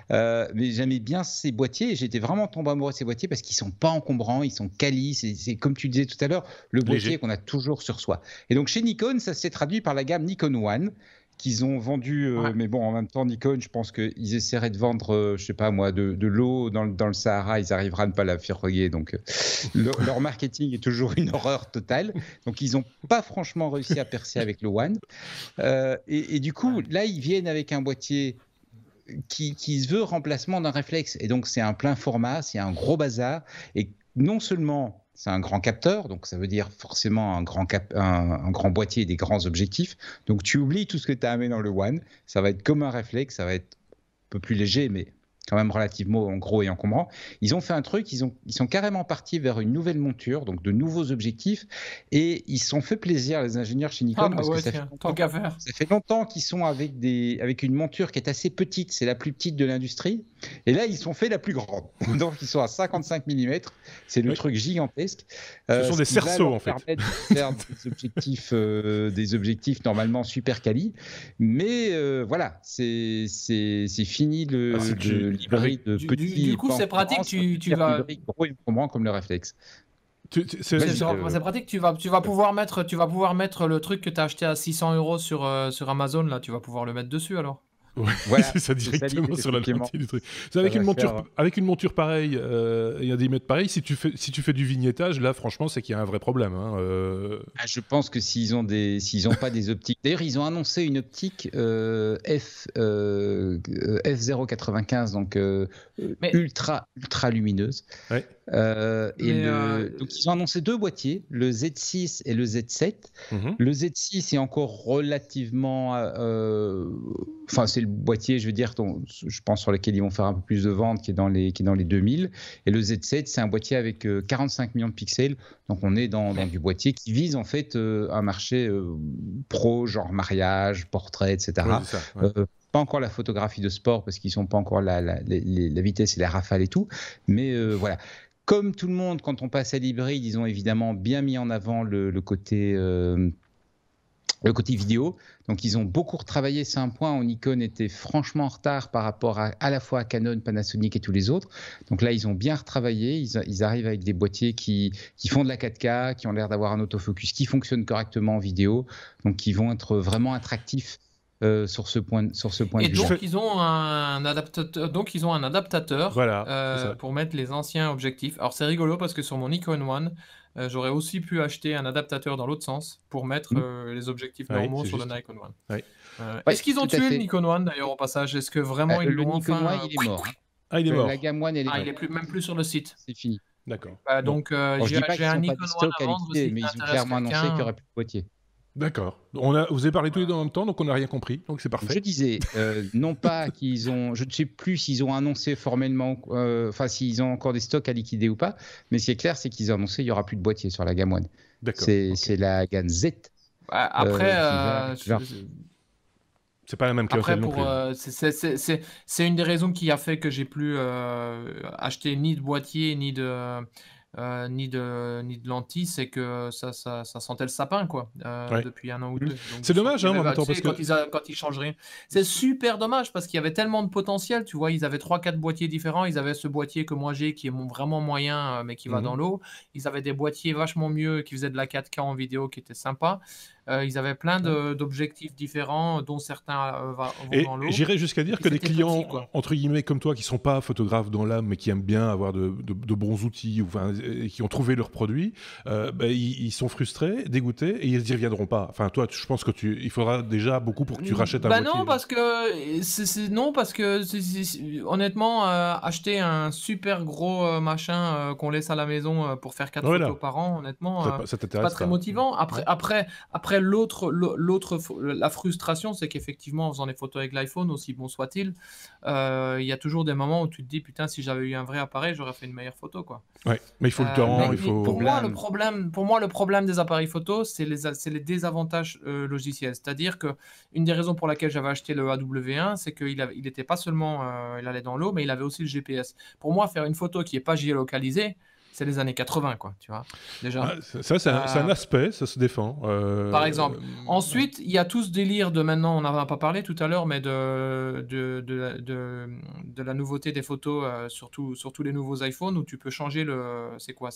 Mais j'aimais bien ces boîtiers et j'étais vraiment tombé amoureux de ces boîtiers parce qu'ils sont pas encombrants, ils sont quali. C'est comme tu disais tout à l'heure, le boîtier qu'on a toujours sur soi. Et donc chez Nikon, ça s'est traduit par la gamme Nikon One qu'ils ont vendu, mais bon, en même temps, Nikon, je pense qu'ils essaieraient de vendre, je sais pas moi, de l'eau dans le Sahara, ils arriveront à ne pas la faire reguer, donc leur marketing est toujours une horreur totale, donc ils n'ont pas franchement réussi à percer avec le One, et du coup, là, ils viennent avec un boîtier qui se veut remplacement d'un réflexe, et donc c'est un plein format, c'est un gros bazar, et non seulement c'est un grand capteur, donc ça veut dire forcément un grand boîtier et des grands objectifs. Donc tu oublies tout ce que tu as amené dans le One. Ça va être comme un réflexe, ça va être un peu plus léger, mais quand même relativement en gros et encombrant. Ils ont fait un truc, ils sont carrément partis vers une nouvelle monture, donc de nouveaux objectifs, et ils se sont fait plaisir, les ingénieurs chez Nikon, parce que ça fait longtemps qu'ils sont avec une monture qui est assez petite, c'est la plus petite de l'industrie, et là ils sont fait la plus grande. Donc ils sont à 55 mm, c'est le truc gigantesque. Ce sont des cerceaux en fait. De faire des objectifs normalement super quali, mais voilà, c'est fini du coup, c'est pratique. Tu vas gros et encombrant comme le réflexe. C'est pratique. Tu vas pouvoir mettre le truc que tu as acheté à 600 € sur Amazon. Là, tu vas pouvoir le mettre dessus alors. Ouais, voilà, c'est ça directement sur la lentille du truc. Avec une monture pareille et un diamètre pareil, si tu fais du vignettage, là franchement c'est qu'il y a un vrai problème. Hein. Je pense que s'ils ont pas des optiques. D'ailleurs, ils ont annoncé une optique f0.95, donc ultra lumineuse. Ouais. Donc ils ont annoncé 2 boîtiers, le Z6 et le Z7. Le Z6 est encore relativement, enfin c'est le boîtier, je veux dire, je pense sur lequel ils vont faire un peu plus de ventes, qui est dans les 2000. Et le Z7, c'est un boîtier avec 45 millions de pixels. Donc on est dans du boîtier qui vise en fait un marché pro, genre mariage, portrait, etc. Ouais, c'est ça, ouais. Pas encore la photographie de sport parce qu'ils sont pas encore la vitesse et la rafale et tout. Mais voilà. Comme tout le monde, quand on passe à l'hybride, ils ont évidemment bien mis en avant le côté vidéo. Donc, ils ont beaucoup retravaillé. C'est un point où Nikon était franchement en retard par rapport à la fois à Canon, Panasonic et tous les autres. Donc là, ils ont bien retravaillé. Ils arrivent avec des boîtiers qui font de la 4K, qui ont l'air d'avoir un autofocus qui fonctionne correctement en vidéo. Donc, qui vont être vraiment attractifs sur ce point de vue. Et donc ils ont un adaptateur, voilà, pour mettre les anciens objectifs. Alors c'est rigolo parce que sur mon Nikon One, j'aurais aussi pu acheter un adaptateur dans l'autre sens pour mettre les objectifs normaux sur le Nikon One. Oui. Est-ce qu'ils ont tué le Nikon One d'ailleurs au passage? Est-ce que vraiment ils l'ont enfin... Le Nikon One il est mort. Ah, il est mort. La gamme One elle est il est même plus sur le site. C'est fini. D'accord. Donc j'ai un Nikon One à vendre aussi, mais ils ont clairement annoncé qu'il n'y aurait plus de boîtier. D'accord. Vous avez parlé tous les deux en même temps, donc on n'a rien compris, donc c'est parfait. Je disais, non pas qu'ils ont, je ne sais plus s'ils ont annoncé formellement, enfin s'ils ont encore des stocks à liquider ou pas, mais ce qui est clair, c'est qu'ils ont annoncé qu'il n'y aura plus de boîtier sur la gamme One. D'accord. C'est la gamme Z. Après, c'est pas la même clientèle non plus. C'est une des raisons qui a fait que j'ai plus acheté ni de boîtier ni de lentilles, c'est que ça sentait le sapin quoi depuis un an ou deux. C'est dommage en même temps parce que quand ils changent rien, c'est super dommage parce qu'il y avait tellement de potentiel, tu vois, ils avaient 3-4 boîtiers différents, ils avaient ce boîtier que moi j'ai qui est vraiment moyen mais qui va dans l'eau, ils avaient des boîtiers vachement mieux qui faisaient de la 4K en vidéo qui étaient sympas. Ils avaient plein d'objectifs différents, dont certains vont dans l'eau. J'irais jusqu'à dire que des clients, entre guillemets, comme toi, qui ne sont pas photographes dans l'âme, mais qui aiment bien avoir de bons outils, et qui ont trouvé leur produit, ils sont frustrés, dégoûtés, et ils n'y reviendront pas. Enfin, toi, je pense il faudra déjà beaucoup pour que tu rachètes un boîtier. Non, parce que honnêtement, acheter un super gros machin qu'on laisse à la maison pour faire 4 photos par an, honnêtement, c'est pas très motivant. Après, la frustration, c'est qu'effectivement, en faisant des photos avec l'iPhone, aussi bon soit-il, il y a toujours des moments où tu te dis, putain, si j'avais eu un vrai appareil, j'aurais fait une meilleure photo, quoi. Ouais, mais il faut le temps, Pour moi, le problème des appareils photo, c'est les désavantages logiciels. C'est-à-dire que une des raisons pour laquelle j'avais acheté le AW1, c'est qu'il n'était pas seulement, il allait dans l'eau, mais il avait aussi le GPS. Pour moi, faire une photo qui n'est pas géolocalisée, c'est les années 80, quoi, tu vois, déjà. Ça, c'est un aspect, ça se défend. Par exemple. Ensuite, il y a tout ce délire de maintenant, on n'en a pas parlé tout à l'heure, mais de la nouveauté des photos sur tous les nouveaux iPhones où tu peux changer c'est quoi?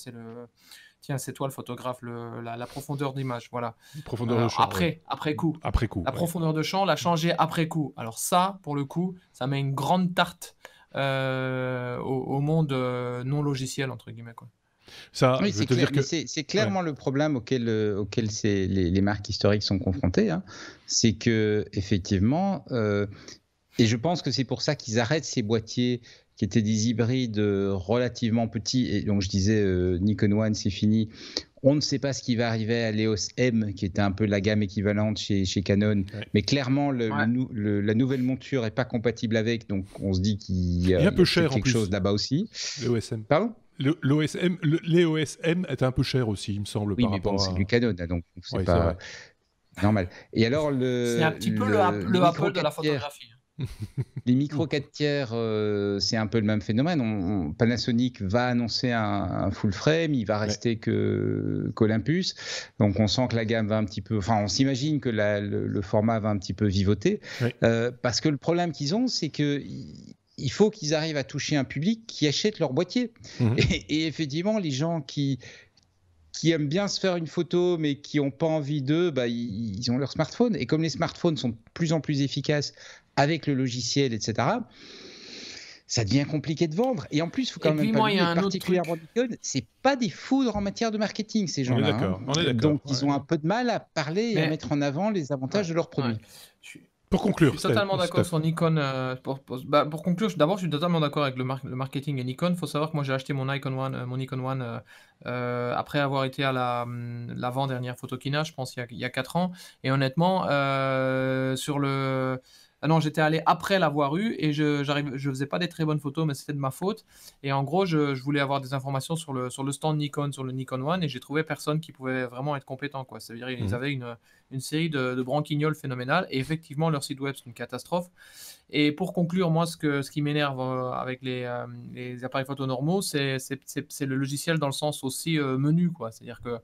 Tiens, c'est toi le photographe, la profondeur d'image, voilà. Profondeur de champ. Après coup. La profondeur de champ, la changer après coup. Alors ça, pour le coup, ça met une grande tarte au monde non logiciel entre guillemets quoi. Ça, oui, c'est clairement le problème auquel les marques historiques sont confrontées. Hein. C'est que effectivement, et je pense que c'est pour ça qu'ils arrêtent ces boîtiers qui étaient des hybrides relativement petits. Et donc, je disais, Nikon One, c'est fini. On ne sait pas ce qui va arriver à l'EOS M, qui était un peu la gamme équivalente chez Canon. Mais clairement, la nouvelle monture n'est pas compatible avec. Donc, on se dit qu'il y a quelque chose là-bas aussi. L'EOS M. Pardon ? L'EOS M était un peu cher aussi, il me semble. Oui, mais bon, c'est du Canon, donc c'est pas normal. Et alors, c'est un petit peu le Apple de la photographie. Les micro 4 tiers, c'est un peu le même phénomène. Panasonic va annoncer un full frame, il va rester qu'Olympus. Donc on sent que la gamme va un petit peu. Enfin, on s'imagine que le format va un petit peu vivoter. Oui. Parce que le problème qu'ils ont, c'est que il faut qu'ils arrivent à toucher un public qui achète leur boîtier. Et effectivement, les gens qui aiment bien se faire une photo mais qui n'ont pas envie d'eux, ils ont leur smartphone. Et comme les smartphones sont de plus en plus efficaces avec le logiciel, etc., ça devient compliqué de vendre. Et en plus, il faut quand même pas oublier, particulièrement Nikon, c'est pas des foudres en matière de marketing, ces gens-là. On est d'accord. Donc, ils ont un peu de mal à parler et à mettre en avant les avantages de leurs produits. Pour conclure, je suis totalement d'accord sur Nikon. Pour conclure, d'abord, je suis totalement d'accord avec le marketing et Nikon. Il faut savoir que moi, j'ai acheté mon Nikon One après avoir été à l'avant-dernière Photokina, je pense, il y a 4 ans. Et honnêtement, j'étais allé après l'avoir eu et je faisais pas des très bonnes photos, mais c'était de ma faute. Et en gros, je voulais avoir des informations sur le stand Nikon, sur le Nikon One, et j'ai trouvé personne qui pouvait vraiment être compétent, quoi. C'est-à-dire ils avaient une série de branquignoles phénoménales, et effectivement, leur site web, c'est une catastrophe. Et pour conclure, moi, ce qui m'énerve avec les appareils photo normaux, c'est le logiciel dans le sens aussi menu, quoi. C'est-à-dire que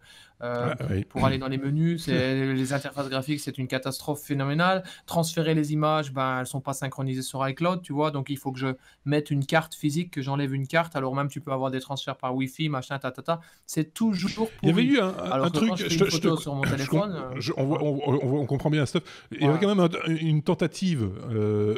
pour aller dans les menus, les interfaces graphiques, c'est une catastrophe phénoménale. Transférer les images, elles sont pas synchronisées sur iCloud, tu vois. Donc, il faut que je mette une carte physique, que j'enlève une carte. Alors même, tu peux avoir des transferts par Wi-Fi, machin, C'est toujours pourri. Il y avait eu un truc. Quand je fais une photo sur mon téléphone. On comprend bien, Steph. Il y avait quand même une tentative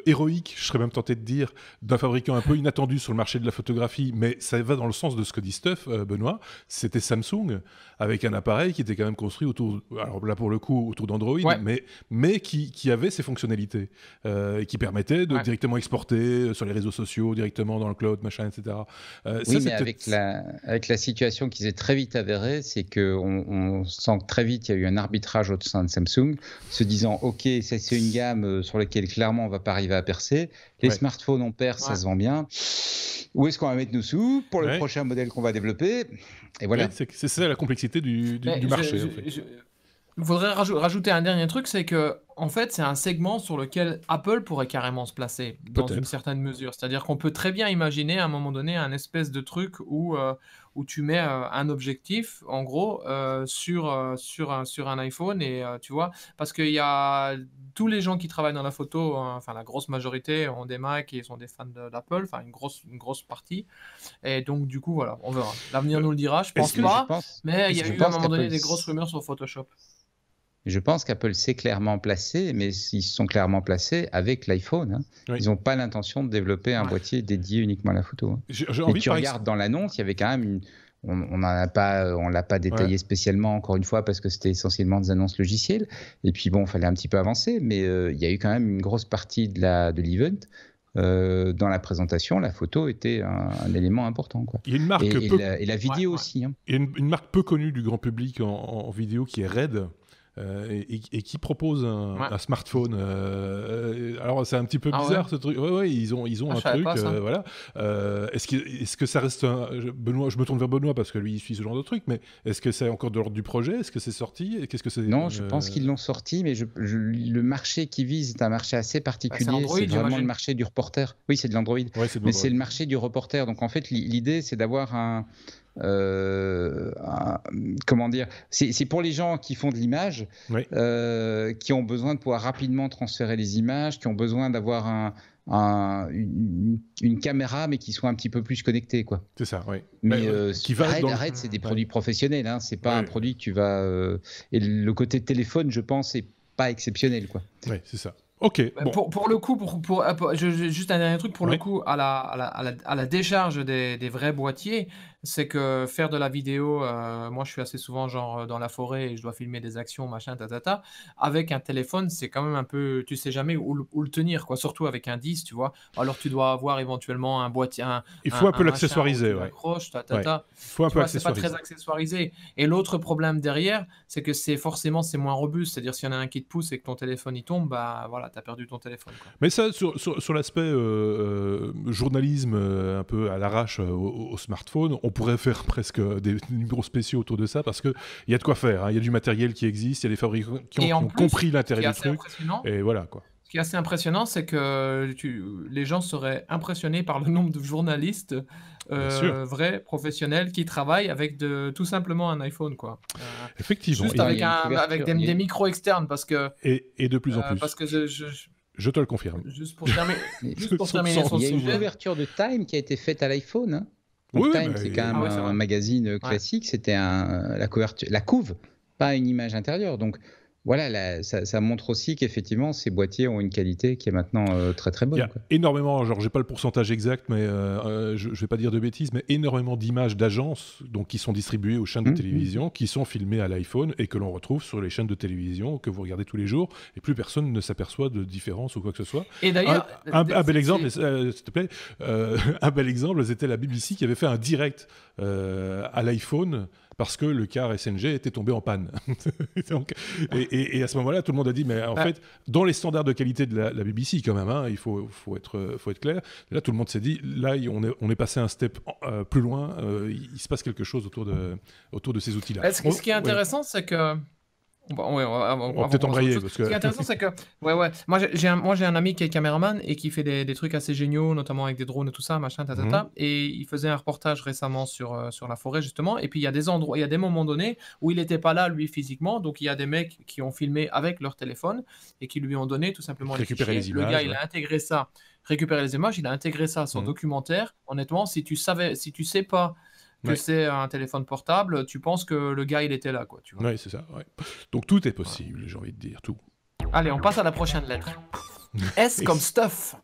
héroïque, je serais même tenté de dire, d'un fabricant un peu inattendu sur le marché de la photographie, mais ça va dans le sens de ce que dit Steph, Benoît. C'était Samsung, avec un appareil qui était quand même construit autour, alors là pour le coup, autour d'Android, mais qui avait ses fonctionnalités, et qui permettait de directement exporter sur les réseaux sociaux, directement dans le cloud, machin, etc. Oui, mais avec la situation qui s'est très vite avérée, c'est qu'on sent que très vite, il y a eu un arbitrage au sein de Samsung, se disant, OK, ça c'est une gamme sur laquelle clairement on ne va pas arriver à percer. Les smartphones, on perd, ça se vend bien. Où est-ce qu'on va mettre nos sous pour le prochain modèle qu'on va développer? Et voilà. C'est ça la complexité du marché. Il faudrait rajouter un dernier truc, c'est que en fait, c'est un segment sur lequel Apple pourrait carrément se placer dans une certaine mesure. C'est-à-dire qu'on peut très bien imaginer à un moment donné un espèce de truc où tu mets un objectif, en gros, sur un iPhone, et tu vois, parce qu'il y a tous les gens qui travaillent dans la photo, enfin la grosse majorité ont des Mac et sont des fans d'Apple, enfin une grosse partie. Et donc du coup, voilà, on verra. L'avenir nous le dira, je pense pas. Mais il y a eu à un moment donné des grosses rumeurs sur Photoshop. Je pense qu'Apple s'est clairement placé, mais ils se sont clairement placés avec l'iPhone. Ils n'ont pas l'intention de développer un boîtier dédié uniquement à la photo. Et tu regardes dans l'annonce, il y avait quand même on l'a pas détaillé spécialement, encore une fois, parce que c'était essentiellement des annonces logicielles. Et puis bon, il fallait un petit peu avancer, mais il y a eu quand même une grosse partie de l'event. Dans la présentation, la photo était un élément important, quoi. Il y a une marque et la vidéo aussi. Il y a une marque peu connue du grand public en vidéo qui est Red. Et qui propose un smartphone. Alors c'est un petit peu bizarre ce truc. Ils ont un truc. Voilà. Est-ce que ça reste Benoît, je me tourne vers Benoît parce que lui il suit ce genre de truc. Mais est-ce que c'est encore de l'ordre du projet? Est-ce que c'est sorti? Et qu'est-ce que c'est? Non, je pense qu'ils l'ont sorti, mais le marché qui vise est un marché assez particulier. C'est vraiment le marché du reporter. Oui, c'est de l'Android. Mais c'est le marché du reporter. Donc en fait, l'idée c'est d'avoir comment dire, c'est pour les gens qui font de l'image, qui ont besoin de pouvoir rapidement transférer les images, qui ont besoin d'avoir une caméra mais qui soit un petit peu plus connectée, quoi. C'est ça, oui. Mais Red, c'est des produits professionnels, c'est pas un produit que tu vas et le côté téléphone, je pense, est pas exceptionnel, quoi. Oui, c'est ça. Ok. Bon. Pour le coup, juste un dernier truc, pour le coup, à la décharge des vrais boîtiers, c'est que faire de la vidéo, moi je suis assez souvent genre dans la forêt et je dois filmer des actions, machin, avec un téléphone, c'est quand même un peu, tu sais jamais où le tenir, quoi, surtout avec un 10, tu vois. Alors tu dois avoir éventuellement un boîtier, il faut un peu machin l'accessoiriser, où tu l'accroches, il faut un Tu peu vois, c'est pas accessoiriser. très accessoirisé. Et l'autre problème derrière, c'est que c'est moins robuste. C'est-à-dire, s'il y en a un qui te pousse et que ton téléphone il tombe, bah voilà, t'as perdu ton téléphone, quoi. Mais ça, sur l'aspect journalisme un peu à l'arrache au smartphone, on pourrait faire presque des numéros spéciaux autour de ça parce qu'il y a de quoi faire. Il y a du matériel qui existe, il y a des fabricants qui ont compris l'intérêt du truc. Et voilà, quoi. Ce qui est assez impressionnant, c'est que les gens seraient impressionnés par le nombre de journalistes vrais, professionnels, qui travaillent avec tout simplement un iPhone, quoi. Effectivement. Juste avec des micros externes, parce que... Et de plus en plus. Parce que je te le confirme. Juste pour terminer son sujet. Il y a une couverture de Time qui a été faite à l'iPhone. Hein. Oui, Time, c'est quand même un magazine classique. C'était la couverture, la couve, pas une image intérieure. Donc voilà, ça montre aussi qu'effectivement ces boîtiers ont une qualité qui est maintenant très très bonne. Il y a énormément, genre j'ai pas le pourcentage exact, mais je vais pas dire de bêtises, mais énormément d'images d'agences donc qui sont distribuées aux chaînes de télévision, qui sont filmées à l'iPhone et que l'on retrouve sur les chaînes de télévision que vous regardez tous les jours et plus personne ne s'aperçoit de différence ou quoi que ce soit. Et d'ailleurs, un bel exemple, s'il te plaît, un bel exemple, c'était la BBC qui avait fait un direct à l'iPhone parce que le car SNG était tombé en panne. Donc, et à ce moment-là, tout le monde a dit, mais en fait, dans les standards de qualité de la BBC, quand même, hein, il faut être clair. Là, tout le monde s'est dit, là, on est passé un step plus loin. Il se passe quelque chose autour de ces outils-là. Ce qui est intéressant, c'est que... on va peut-être embrayer. Parce que... Ce qui est intéressant, c'est que moi j'ai un ami qui est caméraman et qui fait des trucs assez géniaux, notamment avec des drones et tout ça, machin, et il faisait un reportage récemment sur la forêt, justement. Et puis il y a des moments donnés où il n'était pas là, lui, physiquement. Donc il y a des mecs qui ont filmé avec leur téléphone et qui lui ont donné tout simplement récupérer les images. Le gars, il a intégré ça, récupéré les images, il a intégré ça à son documentaire. Honnêtement, si tu sais pas que c'est un téléphone portable, tu penses que le gars, il était là, quoi. Tu vois. Oui, c'est ça. Ouais. Donc tout est possible, j'ai envie de dire, tout. Allez, on passe à la prochaine lettre. S comme stuff.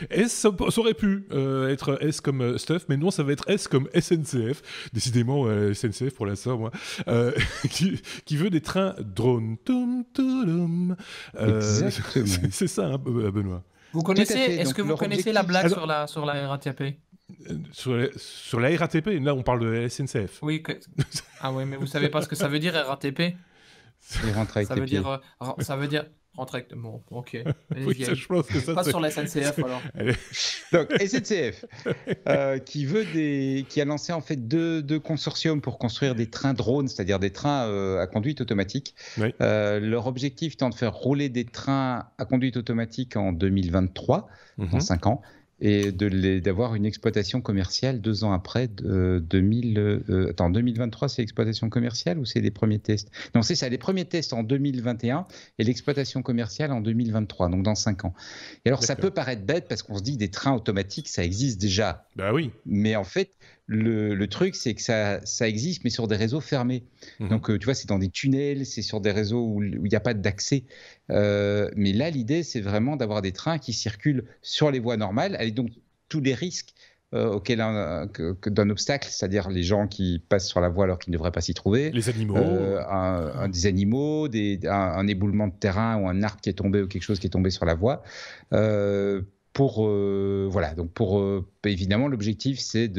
S, ça aurait pu être S comme stuff, mais non, ça va être S comme SNCF. Décidément, SNCF pour l'instant, moi. Qui veut des trains drones. C'est ça, hein, Benoît. Vous connaissez, est-ce que vous connaissez la blague sur la RATP? Sur la RATP, là on parle de la SNCF. Oui, ah oui, mais vous savez pas ce que ça veut dire RATP? Ça veut dire rentrer avec... Bon, ok. Oui, ça, je pense que ça, pas sur la SNCF alors. Donc SNCF, qui a lancé en fait deux consortiums pour construire des trains drones, c'est-à-dire des trains à conduite automatique. Oui. Leur objectif étant de faire rouler des trains à conduite automatique en 2023, dans 5 ans. Et d'avoir une exploitation commerciale 2 ans après. 2023, c'est l'exploitation commerciale ou c'est les premiers tests? Non, c'est ça, les premiers tests en 2021 et l'exploitation commerciale en 2023, donc dans 5 ans. Et alors, ça peut paraître bête parce qu'on se dit des trains automatiques, ça existe déjà. Bah oui. Mais en fait, le truc, c'est que ça existe, mais sur des réseaux fermés. Donc, tu vois, c'est dans des tunnels, c'est sur des réseaux où il n'y a pas d'accès. Mais là, l'idée, c'est vraiment d'avoir des trains qui circulent sur les voies normales, avec donc tous les risques auxquels d'un obstacle, c'est-à-dire les gens qui passent sur la voie alors qu'ils ne devraient pas s'y trouver. Les animaux. Des animaux, un éboulement de terrain ou un arbre qui est tombé ou quelque chose qui est tombé sur la voie. Évidemment, l'objectif, c'est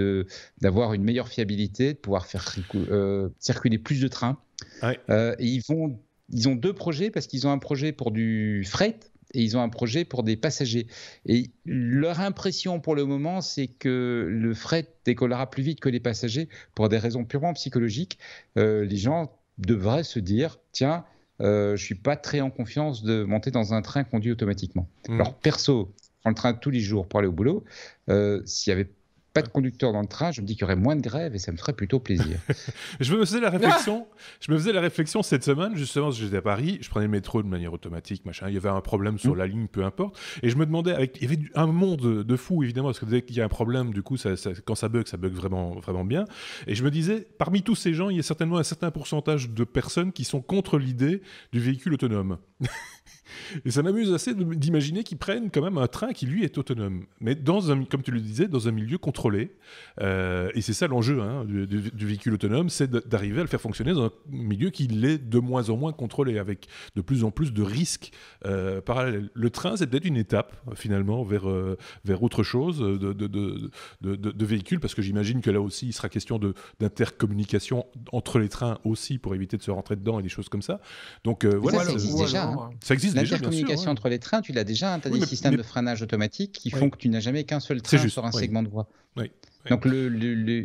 d'avoir une meilleure fiabilité, de pouvoir faire circuler plus de trains. Ouais. Et ils ont 2 projets, parce qu'ils ont un projet pour du fret et ils ont un projet pour des passagers. Et leur impression pour le moment, c'est que le fret décollera plus vite que les passagers pour des raisons purement psychologiques. Les gens devraient se dire, tiens, je ne suis pas très en confiance de monter dans un train conduit automatiquement. Alors, perso, je prends le train tous les jours pour aller au boulot. S'il n'y avait pas de conducteur dans le train, je me dis qu'il y aurait moins de grève et ça me ferait plutôt plaisir. Je me faisais la réflexion cette semaine, justement, parce que j'étais à Paris, je prenais le métro de manière automatique, machin, il y avait un problème sur la ligne, peu importe, et je me demandais, il y avait un monde de fous, évidemment, parce que dès qu'il y a un problème, du coup, quand ça bug vraiment, vraiment bien, et je me disais, parmi tous ces gens, il y a certainement un certain pourcentage de personnes qui sont contre l'idée du véhicule autonome. Et ça m'amuse assez d'imaginer qu'ils prennent quand même un train qui, lui, est autonome. Mais, comme tu le disais, dans un milieu contrôlé. Et c'est ça l'enjeu du véhicule autonome, c'est d'arriver à le faire fonctionner dans un milieu qui l'est de moins en moins contrôlé, avec de plus en plus de risques parallèles. Le train, c'est peut-être une étape, finalement, vers autre chose de véhicules, parce que j'imagine que là aussi, il sera question d'intercommunication entre les trains aussi, pour éviter de se rentrer dedans et des choses comme ça. Donc, voilà. Ça existe déjà. Ça existe déjà. L'intercommunication entre les trains, tu l'as déjà. Tu as des systèmes de freinage automatique qui font que tu n'as jamais qu'un seul train sur un segment de voie. Donc,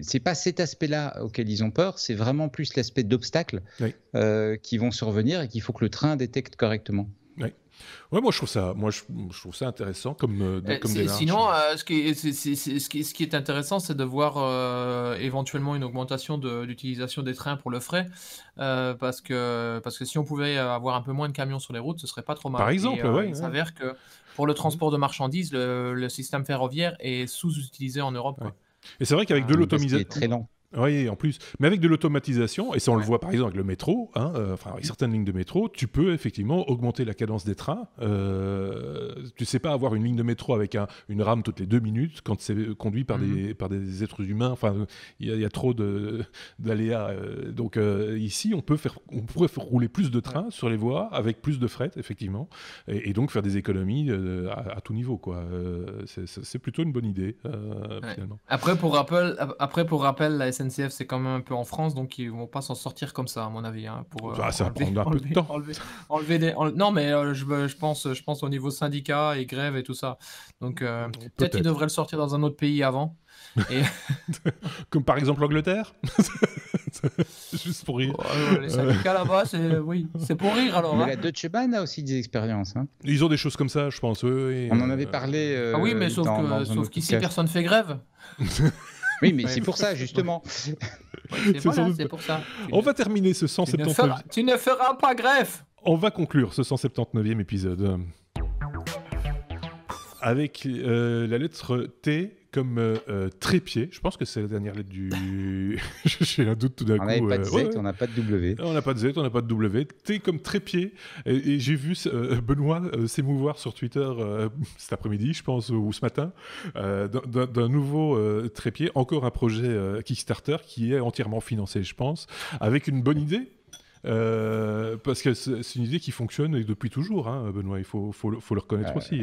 c'est pas cet aspect-là auquel ils ont peur, c'est vraiment plus l'aspect d'obstacles qui vont survenir et qu'il faut que le train détecte correctement. Ouais, moi je trouve ça intéressant comme démarche. Sinon, ce qui est intéressant, c'est de voir éventuellement une augmentation d'utilisation des trains pour le fret, parce que si on pouvait avoir un peu moins de camions sur les routes, ce serait pas trop mal. Par exemple, il s'avère que pour le transport de marchandises, le système ferroviaire est sous-utilisé en Europe. Quoi. Et c'est vrai qu'avec de l'automatisation, c'est très lent. Oui, en plus. Mais avec de l'automatisation, et ça on le voit par exemple avec le métro, avec certaines lignes de métro, tu peux effectivement augmenter la cadence des trains. Tu sais pas avoir une ligne de métro avec une rame toutes les 2 minutes quand c'est conduit par des êtres humains. Enfin, il y a trop d'aléas. Donc ici, on pourrait faire rouler plus de trains sur les voies avec plus de fret, effectivement, et donc faire des économies à tout niveau, quoi. C'est plutôt une bonne idée, finalement. Après, pour rappel, la SNCF, c'est quand même un peu en France, donc ils vont pas s'en sortir comme ça, à mon avis. Ça va prendre un peu de temps. Non, mais je pense au niveau syndicat et grève et tout ça. Donc peut-être qu'ils devraient le sortir dans un autre pays avant. Et... Comme par exemple l'Angleterre. Juste pour rire. Les syndicats là-bas, c'est pour rire alors. Mais la Deutsche Bahn a aussi des expériences. Ils ont des choses comme ça, je pense. On en avait parlé. Oui, mais sauf qu'ici, personne fait grève. Oui, mais c'est pour ça, justement. C'est pour ça. On va terminer ce 179e... Tu ne feras pas grève. On va conclure ce 179e épisode avec la lettre T comme trépied. Je pense que c'est la dernière lettre du... J'ai un doute tout d'un coup. On n'avait pas de Z, on n'a pas de W. On n'a pas de Z, on n'a pas de W. T comme trépied. Et j'ai vu Benoît s'émouvoir sur Twitter cet après-midi, je pense, ou ce matin, d'un nouveau trépied. Encore un projet Kickstarter qui est entièrement financé, je pense, avec une bonne idée. Parce que c'est une idée qui fonctionne depuis toujours, Benoît, il faut le reconnaître aussi.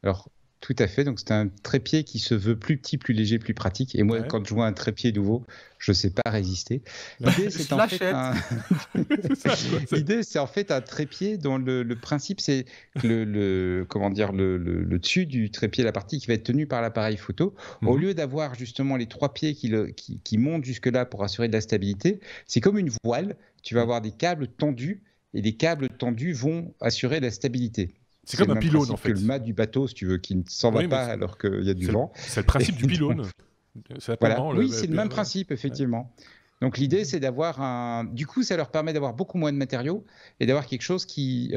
Alors, tout à fait, donc c'est un trépied qui se veut plus petit, plus léger, plus pratique, et moi quand je vois un trépied nouveau, je ne sais pas résister. L'idée c'est en fait un trépied dont le principe c'est le dessus du trépied, la partie qui va être tenue par l'appareil photo, au lieu d'avoir justement les 3 pieds qui montent jusque là pour assurer de la stabilité, c'est comme une voile, tu vas avoir des câbles tendus, et les câbles tendus vont assurer la stabilité. C'est comme un pylône, en fait. C'est le mât du bateau, si tu veux, qui ne s'en va pas alors qu'il y a du vent. C'est le principe du pylône. Voilà. Oui, c'est le même principe, effectivement. Donc l'idée, c'est d'avoir un... Du coup, ça leur permet d'avoir beaucoup moins de matériaux et d'avoir quelque chose qui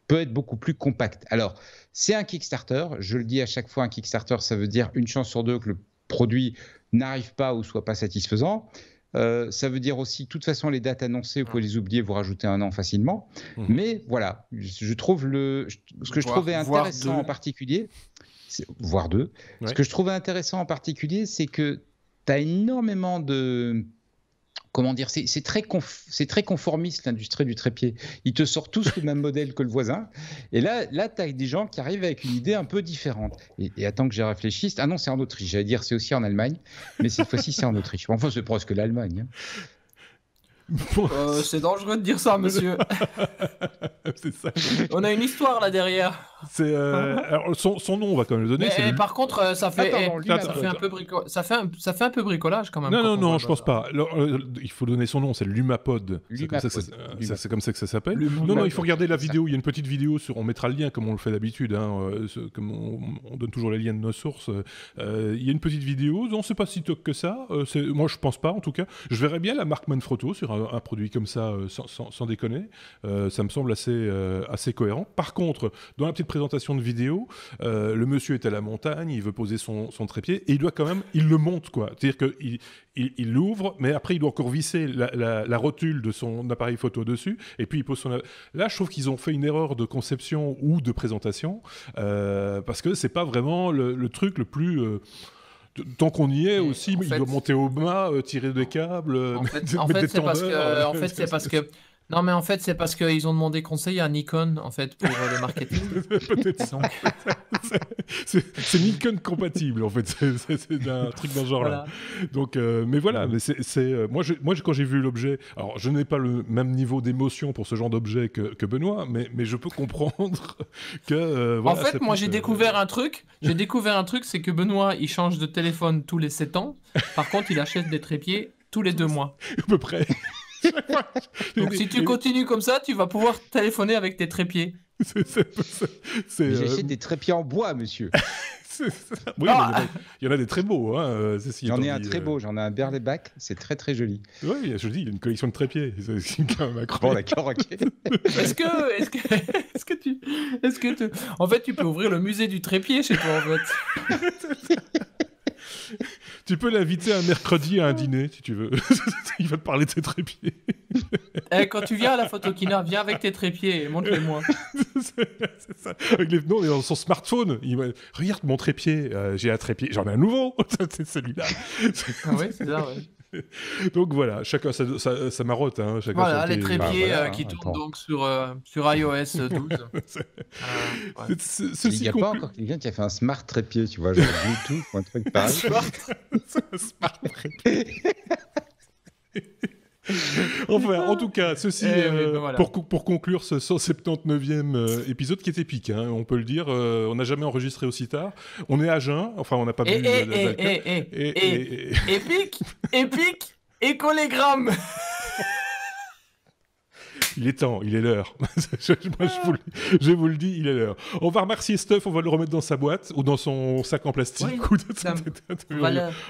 peut être beaucoup plus compact. Alors, c'est un Kickstarter. Je le dis à chaque fois, un Kickstarter, ça veut dire une chance sur 2 que le produit n'arrive pas ou soit pas satisfaisant. Ça veut dire aussi, de toute façon, les dates annoncées, vous pouvez les oublier, vous rajoutez un an facilement. Mais voilà, je trouve ce que je trouvais intéressant en particulier, voire 2. Ce que je trouvais intéressant en particulier, c'est que tu as énormément de... Comment dire, c'est très conformiste l'industrie du trépied. Ils te sortent tous le même modèle que le voisin. Et là tu as des gens qui arrivent avec une idée un peu différente. Et attends que j'y réfléchisse. Ah non, c'est en Autriche. J'allais dire c'est aussi en Allemagne. Mais cette fois-ci, c'est en Autriche. Enfin, c'est presque l'Allemagne. C'est dangereux de dire ça, monsieur. C'est ça. On a une histoire là derrière. Alors son nom, on va quand même le donner. Mais par contre, ça fait un peu bricolage quand même. Non, je pense pas. Alors, il faut donner son nom, c'est Lumapod. C'est comme ça que ça s'appelle. Non, il faut regarder la vidéo. Il y a une petite vidéo on mettra le lien comme on le fait d'habitude. Comme on donne toujours les liens de nos sources. Il y a une petite vidéo. Non, c'est pas si top que ça. Moi, je pense pas. En tout cas, je verrais bien la marque Manfrotto sur un produit comme ça, sans déconner. Ça me semble assez cohérent. Par contre, dans la petite une présentation de vidéo, le monsieur est à la montagne, il veut poser son trépied, et il doit quand même, il le monte, quoi. C'est-à-dire qu'il l'ouvre, mais après il doit encore visser la rotule de son appareil photo dessus, et puis il pose son... Là, je trouve qu'ils ont fait une erreur de conception ou de présentation, parce que c'est pas vraiment le truc le plus... Tant qu'on y est aussi, il doit monter au mât, tirer des câbles, mettre des tendeurs. En fait, c'est parce que... Non, mais en fait, c'est parce qu'ils ont demandé conseil à Nikon, en fait, pour le marketing. Peut-être. Donc... c'est Nikon compatible, en fait. C'est un truc dans ce genre-là. Voilà. Donc, mais voilà, mais moi, quand j'ai vu l'objet, alors je n'ai pas le même niveau d'émotion pour ce genre d'objet que Benoît, mais je peux comprendre que... voilà, en fait, moi, j'ai découvert un truc. C'est que Benoît, il change de téléphone tous les 7 ans. Par contre, il achète des trépieds tous les 2 mois. À peu près. Donc si tu continues comme ça, tu vas pouvoir téléphoner avec tes trépieds. J'achète des trépieds en bois, monsieur. Oui, il y en a des très beaux. Hein, j'en ai un très beau, j'en ai un Berlebac, c'est très très joli. Oui, je dis, il y a une collection de trépieds. C'est quand même bon, d'accord, ok. Est-ce que tu... En fait, tu peux ouvrir le musée du trépied chez toi, en fait. Tu peux l'inviter un mercredi à un dîner, si tu veux. Il va te parler de ses trépieds. Quand tu viens à la Photokina, viens avec tes trépieds et montre-les-moi. C'est ça. Non, dans son smartphone, il va... Regarde mon trépied, j'ai un trépied, j'en ai un nouveau. C'est celui-là. Ah oui, c'est ça, ouais. Donc voilà, chacun sa marotte. Hein, chacun voilà, les trépieds qui tournent donc sur iOS 12. Il n'y a pas encore quelqu'un qui a fait un smart trépied, tu vois, genre Bluetooth ou un truc pareil. Un smart trépied. Enfin, en tout cas, ceci voilà. pour conclure ce 179e épisode qui est épique, hein, on peut le dire. On n'a jamais enregistré aussi tard. On est à jeun, enfin, on n'a pas bu épique, écolégramme. Il est temps, il est l'heure. Je vous le dis, il est l'heure. On va remercier Stuff, on va le remettre dans sa boîte ou dans son sac en plastique. Oui,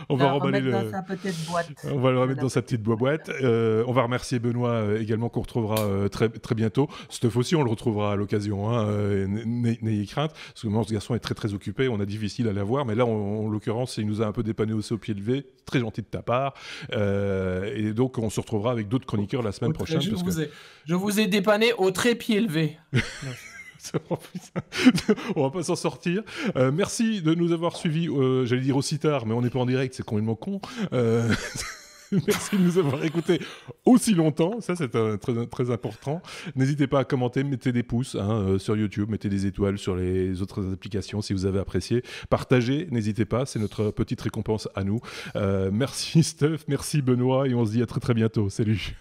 on va remballer dans sa petite boîte. On va le remettre dans sa petite boîte. On va remercier Benoît également qu'on retrouvera très, très bientôt. Stuff aussi, on le retrouvera à l'occasion. Hein. N'ayez crainte, parce que moi, ce garçon est très très occupé, on a difficile à l'avoir, mais là, en l'occurrence, il nous a un peu dépanné aussi au pied levé. Très gentil de ta part. Et donc, on se retrouvera avec d'autres chroniqueurs la semaine prochaine. Je vous ai dépanné au trépied levé. On va pas s'en sortir. Merci de nous avoir suivis. J'allais dire aussi tard, mais on n'est pas en direct, c'est complètement con. Merci de nous avoir écoutés aussi longtemps, ça c'est très, très important. N'hésitez pas à commenter, mettez des pouces sur YouTube, mettez des étoiles sur les autres applications si vous avez apprécié. Partagez, n'hésitez pas, c'est notre petite récompense à nous. Merci Steph, merci Benoît et on se dit à très très bientôt. Salut.